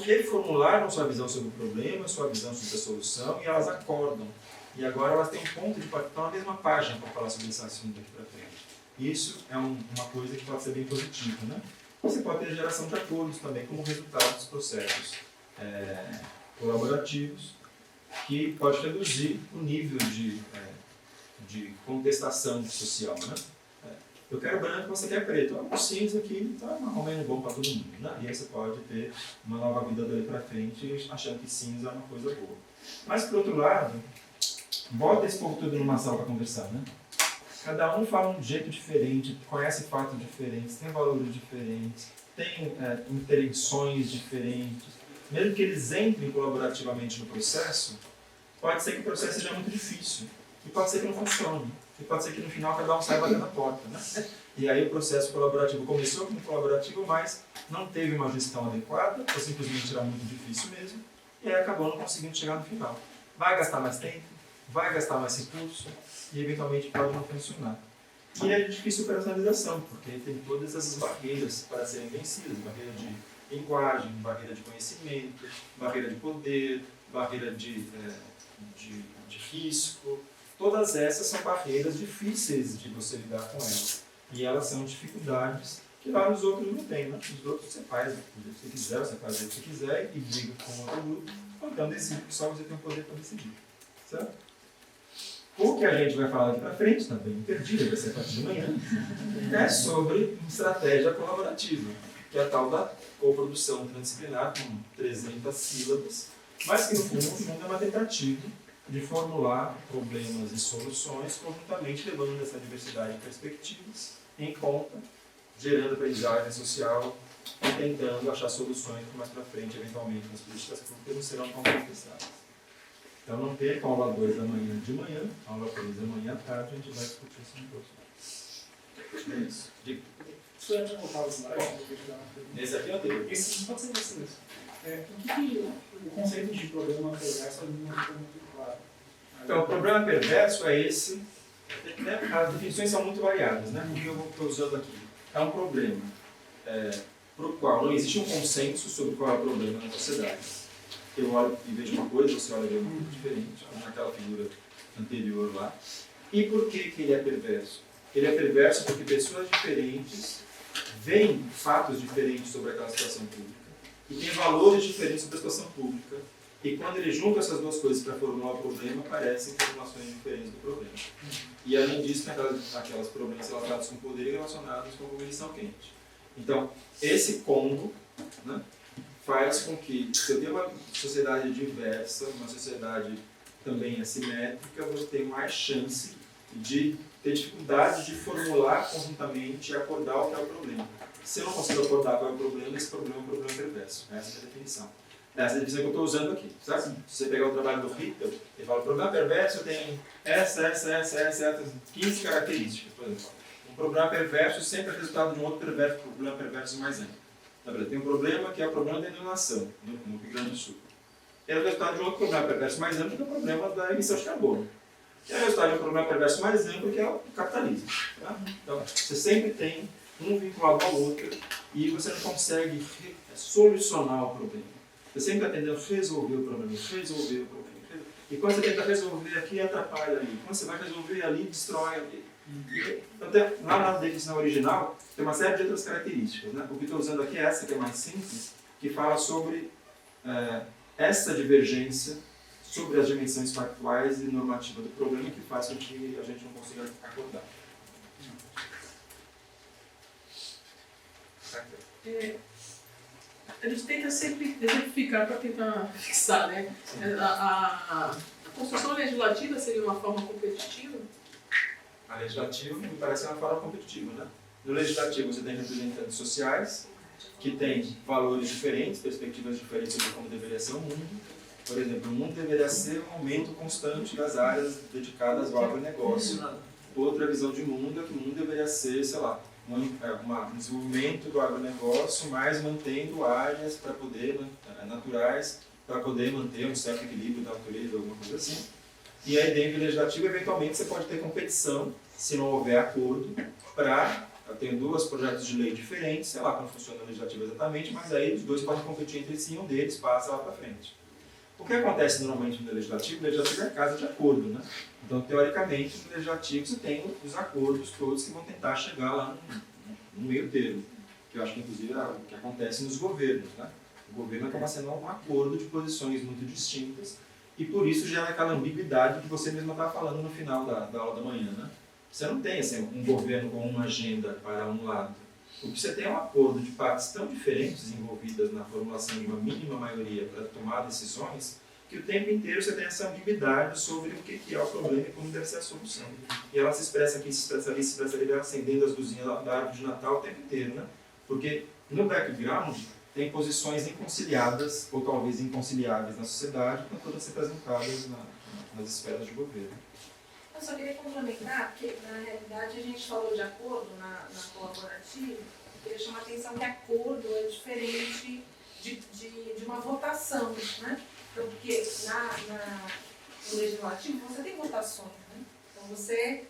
reformularam sua visão sobre o problema, sua visão sobre a solução, e elas acordam. E agora elas têm um ponto de partida na mesma página para falar sobre esse assunto daqui para frente. Isso é uma coisa que pode ser bem positiva, né? Você pode ter geração de acordos também como resultado dos processos colaborativos, que pode reduzir o nível de contestação social, né? Eu quero branco, você quer preto. O cinza aqui está mais ou menos bom para todo mundo, né? E aí você pode ter uma nova vida dali para frente achando que cinza é uma coisa boa. Mas, por outro lado, bota esse povo tudo numa sala para conversar, né? Cada um fala de um jeito diferente, conhece fatos diferentes, tem valores diferentes, tem intenções diferentes. Mesmo que eles entrem colaborativamente no processo, pode ser que o processo seja muito difícil. E pode ser que não funcione. E pode ser que no final cada um saia batendo a porta, né? E aí o processo colaborativo começou como colaborativo, mas não teve uma gestão adequada, ou simplesmente era muito difícil mesmo, e aí acabou não conseguindo chegar no final. Vai gastar mais tempo, vai gastar mais recurso, e eventualmente pode não funcionar. E é de difícil operacionalização, porque tem todas essas barreiras para serem vencidas, barreira de linguagem, barreira de conhecimento, barreira de poder, barreira de risco. Todas essas são barreiras difíceis de você lidar com elas. E elas são dificuldades que lá nos outros não tem, né? Nos outros você faz o que você quiser, você faz o que você quiser e briga com outro grupo, ou então decide que só você tem o poder para decidir. Certo? O que a gente vai falar aqui para frente, também perdido, vai ser a partir de manhã, é sobre estratégia colaborativa, que é a tal da coprodução transdisciplinar com 300 sílabas, mas que no fundo é uma tentativa de formular problemas e soluções conjuntamente levando essa diversidade de perspectivas em conta, gerando aprendizagem social e tentando achar soluções que mais para frente, eventualmente, nas políticas públicas não serão tão contestadas. Então não perca a aula 2 da manhã de manhã, a aula 3 da manhã à tarde, a gente vai discutir esse negócio. É isso. Diga. Se eu já voltar ao slide, eu vou te dar uma pergunta. Esse aqui é o dele. Esse pode ser esse mesmo. O que o conceito de problema perverso não ficou muito claro? Então, o problema perverso é esse, né? As definições são muito variadas, né? O que eu estou usando aqui é um problema para o qual não existe um consenso sobre qual é o problema na sociedade. Eu olho e vejo uma coisa, você olha e vê uma coisa diferente, como naquela figura anterior lá. E por que ele é perverso? Ele é perverso porque pessoas diferentes veem fatos diferentes sobre aquela situação pública e têm valores diferentes sobre a situação pública. E quando ele junta essas duas coisas para formular o problema, aparecem formulações diferentes do problema. E além disso, tem aquelas problemas relacionados com poder e relacionados com cognição quente. Então, esse combo, né, faz com que, se eu tenho uma sociedade diversa, uma sociedade também assimétrica, você tem mais chance de ter dificuldade de formular conjuntamente e acordar o que é o problema. Se eu não consigo acordar qual é o problema, esse problema é um problema perverso. Essa é a definição. Essa é a definição que eu estou usando aqui, certo? Se você pegar o trabalho do Ritter, ele fala que o problema perverso tem essas 15 características, por exemplo. Um problema perverso sempre é resultado de um outro problema perverso mais amplo. Tem um problema que é o problema da inundação, no Rio Grande do Sul. É o resultado de um outro problema perverso mais amplo, que é o problema da emissão de carbono. E é o resultado de um problema perverso mais amplo, que é o capitalismo. Tá? Então, você sempre tem um vinculado ao outro e você não consegue solucionar o problema. Você sempre está tentando resolver o problema. E quando você tenta resolver aqui, atrapalha ali. Quando você vai resolver ali, destrói ali. Então, lá na definição original, tem uma série de outras características. Né? O que estou usando aqui é essa, que é mais simples, que fala sobre essa divergência sobre as dimensões factuais e normativas do problema, que faz com que a gente não consiga acordar. A gente tenta sempre exemplificar para tentar fixar, né? A construção legislativa seria uma forma competitiva? A legislativa me parece uma forma competitiva, né? No legislativo você tem representantes sociais que têm valores diferentes, perspectivas diferentes sobre como deveria ser o mundo. Por exemplo, o mundo deveria ser um aumento constante das áreas dedicadas ao agronegócio. Outra visão de mundo é que o mundo deveria ser, sei lá, um desenvolvimento do agronegócio, mas mantendo áreas para poder, naturais, para poder manter um certo equilíbrio da natureza, alguma coisa assim. E aí, dentro do legislativo, eventualmente, você pode ter competição, se não houver acordo, para... Tem dois projetos de lei diferentes, sei lá como funciona o legislativo exatamente, mas aí os dois podem competir entre si e um deles passa lá para frente. O que acontece normalmente no legislativo é a casa de acordo, né? Então, teoricamente, no legislativo você tem os acordos todos que vão tentar chegar lá no meio termo, que eu acho que inclusive é o que acontece nos governos, né? O governo acaba sendo um acordo de posições muito distintas e por isso gera aquela ambiguidade que você mesma estava falando no final da aula da manhã, né? Você não tem assim, um governo com uma agenda para um lado. O que você tem é um acordo de partes tão diferentes envolvidas na formulação de uma mínima maioria para tomar decisões, que o tempo inteiro você tem essa ambiguidade sobre o que é o problema e como deve ser a solução. E ela se expressa aqui, se expressa ali, se expressa ali, acendendo as luzinhas da árvore de Natal o tempo inteiro, né? Porque no background tem posições inconciliadas, ou talvez inconciliáveis na sociedade, que estão todas representadas nas esferas de governo. Eu só queria complementar, porque na realidade a gente falou de acordo na colaborativa, eu queria chamar a atenção que acordo é diferente de uma votação, né? Então, porque no legislativo você tem votações, né? Então você,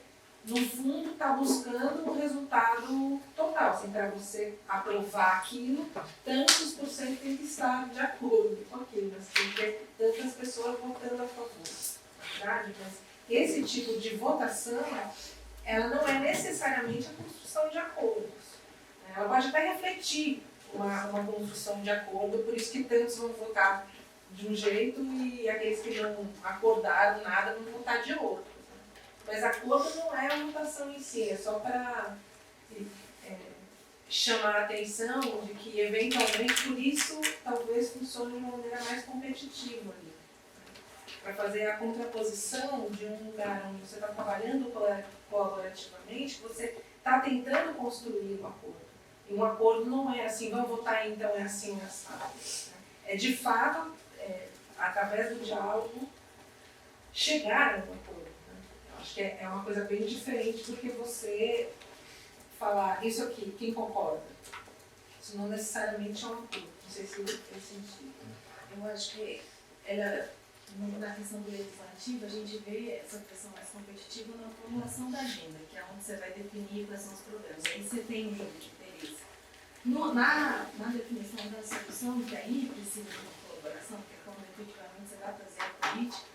no fundo, está buscando o resultado total. Assim, para você aprovar aquilo, tantos por cento tem que estar de acordo. Ok, mas tem que ter tantas pessoas votando a favor. Na verdade, mas esse tipo de votação, ela não é necessariamente a construção de acordos. Ela pode até refletir uma construção de acordo, por isso que tantos vão votar de um jeito e aqueles que não acordaram nada vão votar de outro. Mas acordo não é a votação em si, é só para chamar a atenção de que, eventualmente, por isso, talvez funcione de uma maneira mais competitiva ali. Para fazer a contraposição de um lugar onde você está trabalhando colaborativamente, você está tentando construir um acordo. E um acordo não é assim, vamos votar então é assim, assado. É de fato, através do diálogo, chegar a um acordo. Né? Eu acho que é uma coisa bem diferente do que você falar isso aqui, quem concorda? Isso não necessariamente é um acordo. Não sei se fez sentido. Eu acho que ela... Na questão do legislativo, a gente vê essa questão mais competitiva na formulação da agenda, que é onde você vai definir quais são os problemas. Aí você tem um jogo de interesse. Na definição da solução, que aí precisa de uma colaboração, porque quando efetivamente você vai fazer a política,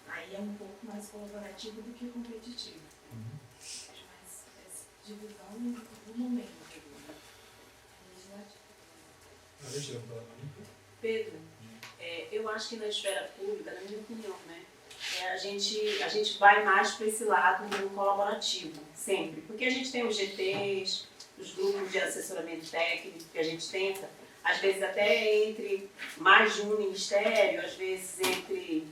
aí é um pouco mais colaborativo do que competitivo. Mas essa divisão do momento legislativo. Pedro, eu acho que na esfera pública, na minha opinião, né, a gente vai mais para esse lado do colaborativo, sempre. Porque a gente tem os GTs, os grupos de assessoramento técnico, que a gente tenta, às vezes até entre mais de um ministério, às vezes entre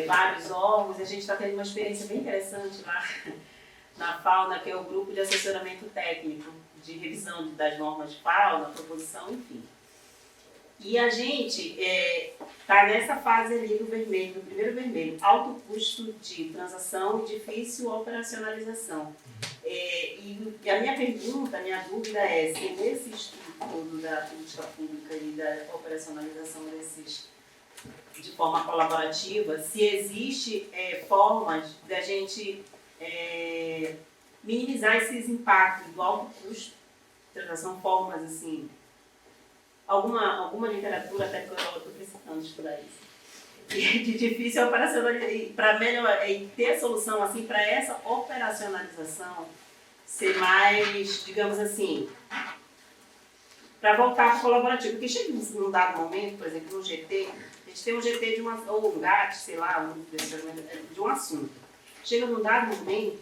vários órgãos. A gente está tendo uma experiência bem interessante lá na Fauna, que é o grupo de assessoramento técnico, de revisão das normas de fauna, proposição, enfim. E a gente está nessa fase ali do vermelho, do primeiro vermelho, alto custo de transação e difícil operacionalização. E a minha pergunta, a minha dúvida é se nesse estudo todo da política pública e da operacionalização desses de forma colaborativa, se existe formas da gente minimizar esses impactos do alto custo de transação, formas assim. Alguma literatura, até que eu estou precisando estudar isso, de difícil operacionalização, para melhorar e ter solução assim para essa operacionalização ser mais, digamos assim, para voltar para o colaborativo. Porque chega num dado momento, por exemplo, no GT, a gente tem um GT ou um GAT, sei lá, de um assunto. Chega num dado momento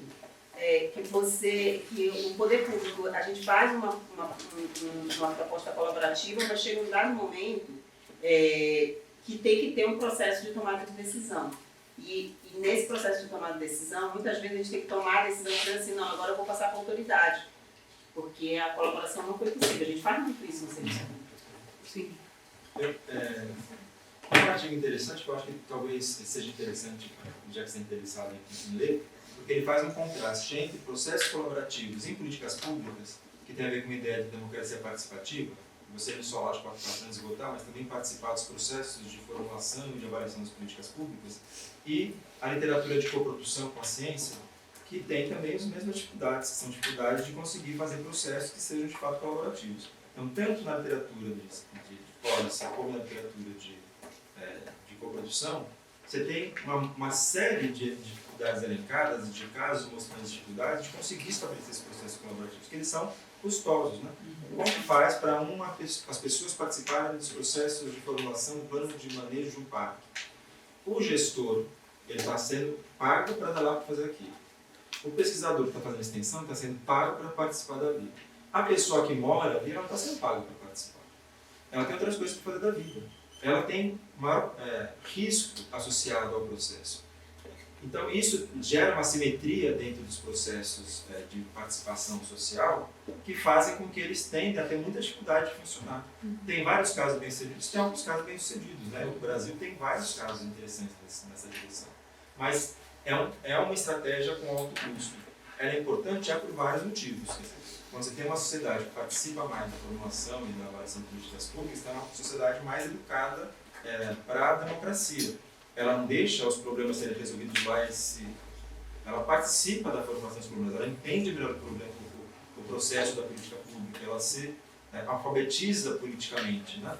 que o poder público, a gente faz uma proposta colaborativa, mas chega um dado momento que tem que ter um processo de tomada de decisão. E nesse processo de tomada de decisão, muitas vezes a gente tem que tomar a decisão dizendo assim, não, agora eu vou passar para a autoridade, porque a colaboração não foi possível. A gente faz muito isso no serviço público. Sim. Um artigo interessante, que eu acho que talvez seja interessante, já que você é interessado em ler, porque ele faz um contraste entre processos colaborativos em políticas públicas, que tem a ver com a ideia de democracia participativa, você não só acha para esgotar, mas também participar dos processos de formulação e de avaliação das políticas públicas, e a literatura de coprodução com a ciência, que tem também as mesmas dificuldades, que são dificuldades de conseguir fazer processos que sejam de fato colaborativos. Então, tanto na literatura de policy como na literatura de coprodução, você tem uma série de dificuldades elencadas, de casos mostrando as dificuldades de conseguir estabelecer esses processos colaborativos, que eles são custosos, né? Como que faz para as pessoas participarem dos processos de formulação do plano de manejo de um parque? O gestor, ele está sendo pago para dar lá para fazer aquilo. O pesquisador que está fazendo a extensão está sendo pago para participar da vida. A pessoa que mora ali, ela não está sendo paga para participar. Ela tem outras coisas para fazer da vida. Ela tem maior risco associado ao processo. Então, isso gera uma simetria dentro dos processos de participação social que fazem com que eles tendem a ter muita dificuldade de funcionar. Tem vários casos bem-sucedidos, tem alguns casos bem-sucedidos, né? O Brasil tem vários casos interessantes nessa direção. Mas é uma estratégia com alto custo. Ela é importante por vários motivos. Quando você tem uma sociedade que participa mais da formulação e da avaliação de políticas públicas, está uma sociedade mais educada para a democracia. Ela não deixa os problemas serem resolvidos ela participa da formação dos problemas, ela entende melhor o processo da política pública, ela se alfabetiza politicamente, né?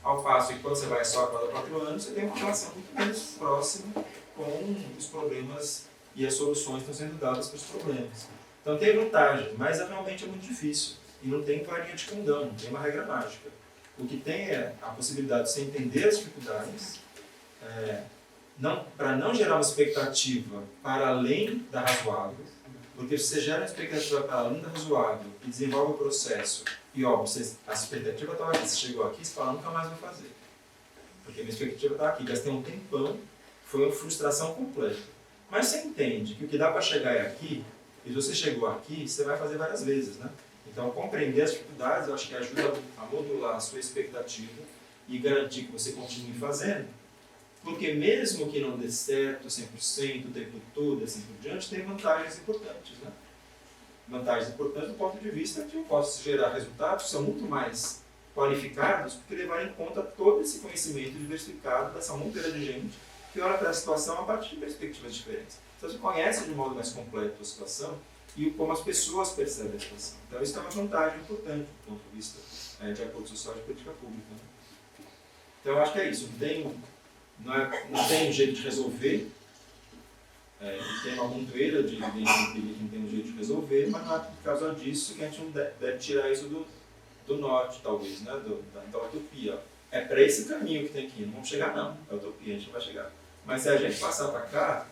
Ao passo que quando você vai só a cada 4 anos, você tem uma relação muito menos próxima com os problemas e as soluções que estão sendo dadas para os problemas. Então tem vantagens, mas realmente é muito difícil e não tem varinha de condão, não tem uma regra mágica. O que tem é a possibilidade de você entender as dificuldades, para não gerar uma expectativa para além da razoável, porque se você gera uma expectativa para além da razoável e desenvolve o processo, e a expectativa estava aqui, você chegou aqui e você fala, nunca mais vou fazer. Porque a minha expectativa está aqui, gastei um tempão, foi uma frustração completa. Mas você entende que o que dá para chegar é aqui, e se você chegou aqui, você vai fazer várias vezes, né? Então, compreender as dificuldades, eu acho que ajuda a modular a sua expectativa e garantir que você continue fazendo, porque mesmo que não dê certo 100% o tempo todo, assim por diante, tem vantagens importantes, né? Vantagens importantes do ponto de vista que eu posso gerar resultados que são muito mais qualificados, porque levar em conta todo esse conhecimento diversificado dessa monteira de gente que olha para a situação a partir de perspectivas diferentes. Então, você conhece de um modo mais completo a situação e como as pessoas percebem a situação. Então, isso é uma vantagem importante do ponto de vista de acordo social e de política pública, né? Então, eu acho que é isso. Não tem um jeito de resolver, tem uma montoeira de evidência que não tem um jeito de resolver, mas não é por causa disso que a gente não deve tirar isso do norte, talvez, né? da utopia. É para esse caminho que tem que ir, não vamos chegar não, é utopia, a gente não vai chegar. Mas se a gente passar para cá,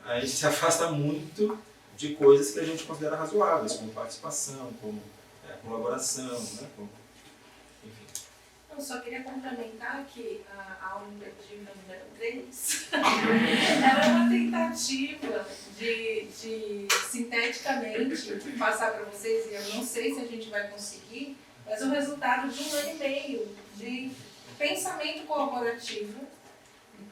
a gente se afasta muito de coisas que a gente considera razoáveis, como participação, como colaboração, né? Enfim. Eu só queria complementar que a aula interativa número 3 ela é uma tentativa de sinteticamente passar para vocês, e eu não sei se a gente vai conseguir, mas o resultado de 1 ano e meio de pensamento colaborativo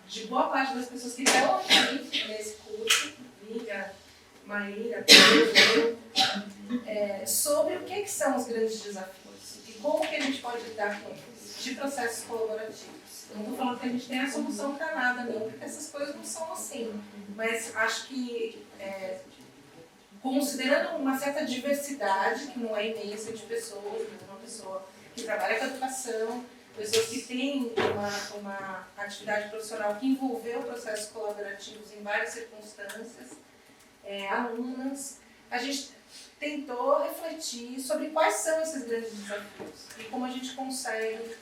de boa parte das pessoas que estão aqui nesse curso, Lívia, Maíra, Pedro, sobre o que são os grandes desafios e como que a gente pode lidar com eles, de processos colaborativos. Eu não estou falando que a gente tem a solução para nada, não, porque essas coisas não são assim. Mas acho que, considerando uma certa diversidade, que não é imensa de pessoas, uma pessoa que trabalha com educação, pessoas que têm uma atividade profissional que envolveu processos colaborativos em várias circunstâncias, alunas, a gente tentou refletir sobre quais são esses grandes desafios e como a gente consegue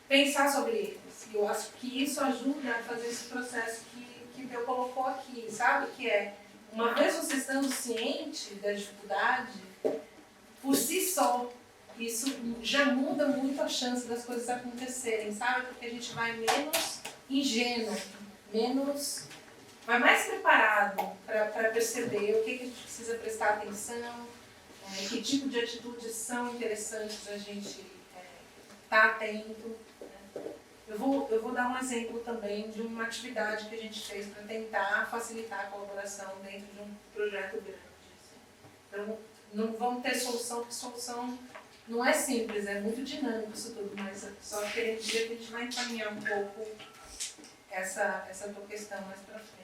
pensar sobre eles. E eu acho que isso ajuda a fazer esse processo que o Peu colocou aqui, sabe? Que uma vez você estando ciente da dificuldade, por si só, isso já muda muito a chance das coisas acontecerem, sabe? Porque a gente vai menos ingênuo, vai mais preparado para perceber o que a gente precisa prestar atenção, que tipo de atitudes são interessantes a gente estar atento. Eu vou dar um exemplo também de uma atividade que a gente fez para tentar facilitar a colaboração dentro de um projeto grande. Então, não vamos ter solução, porque solução não é simples, é muito dinâmico isso tudo, mas só querendo dizer que a gente vai encaminhar um pouco essa tua questão mais para frente.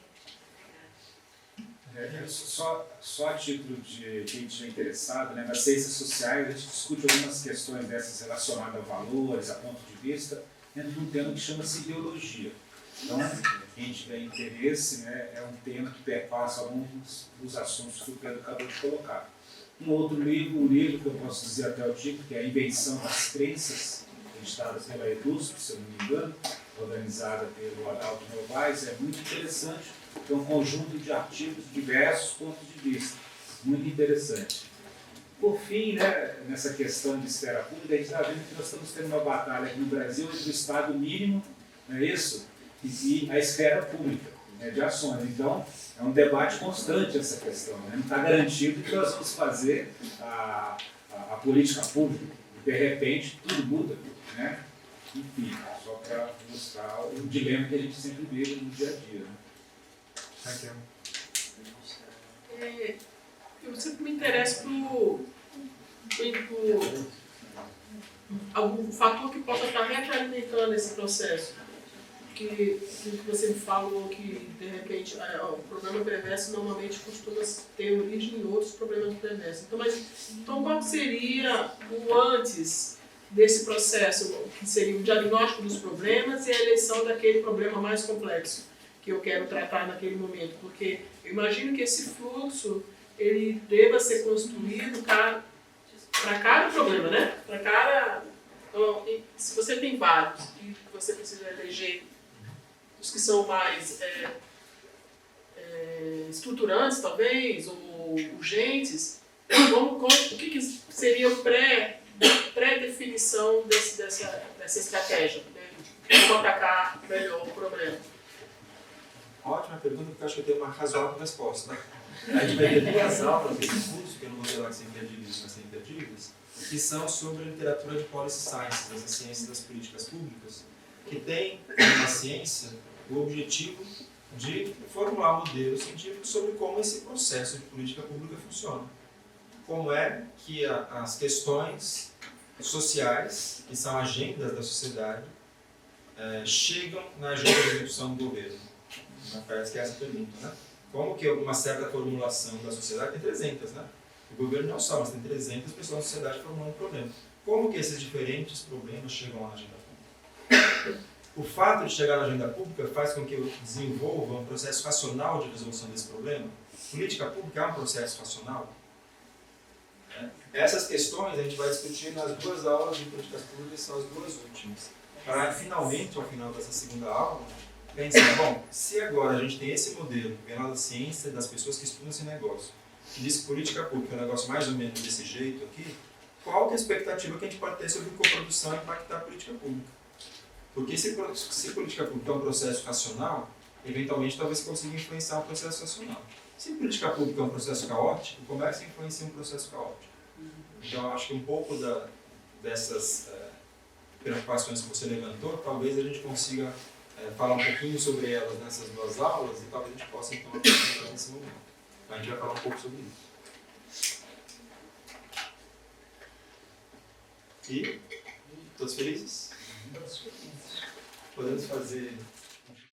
Só a título de quem estiver interessado, né, nas ciências sociais a gente discute algumas questões dessas relacionadas a valores, a ponto de vista, dentro de um tema que chama-se ideologia. Então, quem tiver interesse, né, é um tema que perpassa alguns dos assuntos que o Pedro acabou de colocar. Um outro livro, um livro que eu posso dizer até o título, que é A Invenção das Crenças, editado pela EDUSP, se eu não me engano, organizada pelo Adalto Novaes, é muito interessante. É um conjunto de artigos de diversos pontos de vista, muito interessante. Por fim, né, nessa questão de esfera pública, a gente está vendo que nós estamos tendo uma batalha aqui no Brasil entre o Estado mínimo, não é isso? E a esfera pública, né, de ações. Então, é um debate constante essa questão. Né? Não está garantido que nós vamos fazer a política pública. De repente, tudo muda. Né? Enfim, só para mostrar o dilema que a gente sempre vive no dia a dia. Né? Eu sempre me interesso por algum fator que possa estar retroalimentando esse processo. Que você me falou que, de repente, o problema perverso normalmente costuma ter origem em outros problemas perversos. Então, qual seria o antes desse processo, que seria o diagnóstico dos problemas e a eleição daquele problema mais complexo que eu quero tratar naquele momento? Porque eu imagino que esse fluxo ele deva ser construído para cada problema, né? Para cada... Então, se você tem vários e você precisa eleger os que são mais estruturantes, talvez, ou urgentes, o que seria o pré-definição dessa estratégia? Né? Como atacar melhor o problema? Ótima pergunta, porque eu acho que eu tenho uma razoável resposta. Né? A gente vai ter duas aulas desse curso, que eu não vou revelar que são imperdíveis, mas são imperdíveis, que são sobre a literatura de policy science, das ciências das políticas públicas, que tem na ciência o objetivo de formular modelos científicos sobre como esse processo de política pública funciona. Como é que as questões sociais, que são agendas da sociedade, chegam na agenda de execução do governo. Parece que é essa a pergunta, né? Como que uma certa formulação da sociedade tem 300, né? O governo não só, mas tem 300 pessoas na sociedade formulando um problema. Como que esses diferentes problemas chegam lá na agenda pública? O fato de chegar na agenda pública faz com que eu desenvolva um processo racional de resolução desse problema. Política pública é um processo racional? Essas questões a gente vai discutir nas duas aulas de políticas públicas, são as duas últimas. Para finalmente, ao final dessa segunda aula, pensar, bom, se agora a gente tem esse modelo, vem lá da ciência, das pessoas que estudam esse negócio, que diz que política pública é um negócio mais ou menos desse jeito aqui, qual que é a expectativa que a gente pode ter sobre coprodução e impactar a política pública? Porque se política pública é um processo racional, eventualmente talvez consiga influenciar um processo racional. Se política pública é um processo caótico, como é que se influencia um processo caótico? Então, eu acho que um pouco dessas preocupações que você levantou, talvez a gente consiga falar um pouquinho sobre elas nessas duas aulas e talvez a gente possa, então, aprofundar nesse momento. A gente vai falar um pouco sobre isso. E, todos felizes? Podemos fazer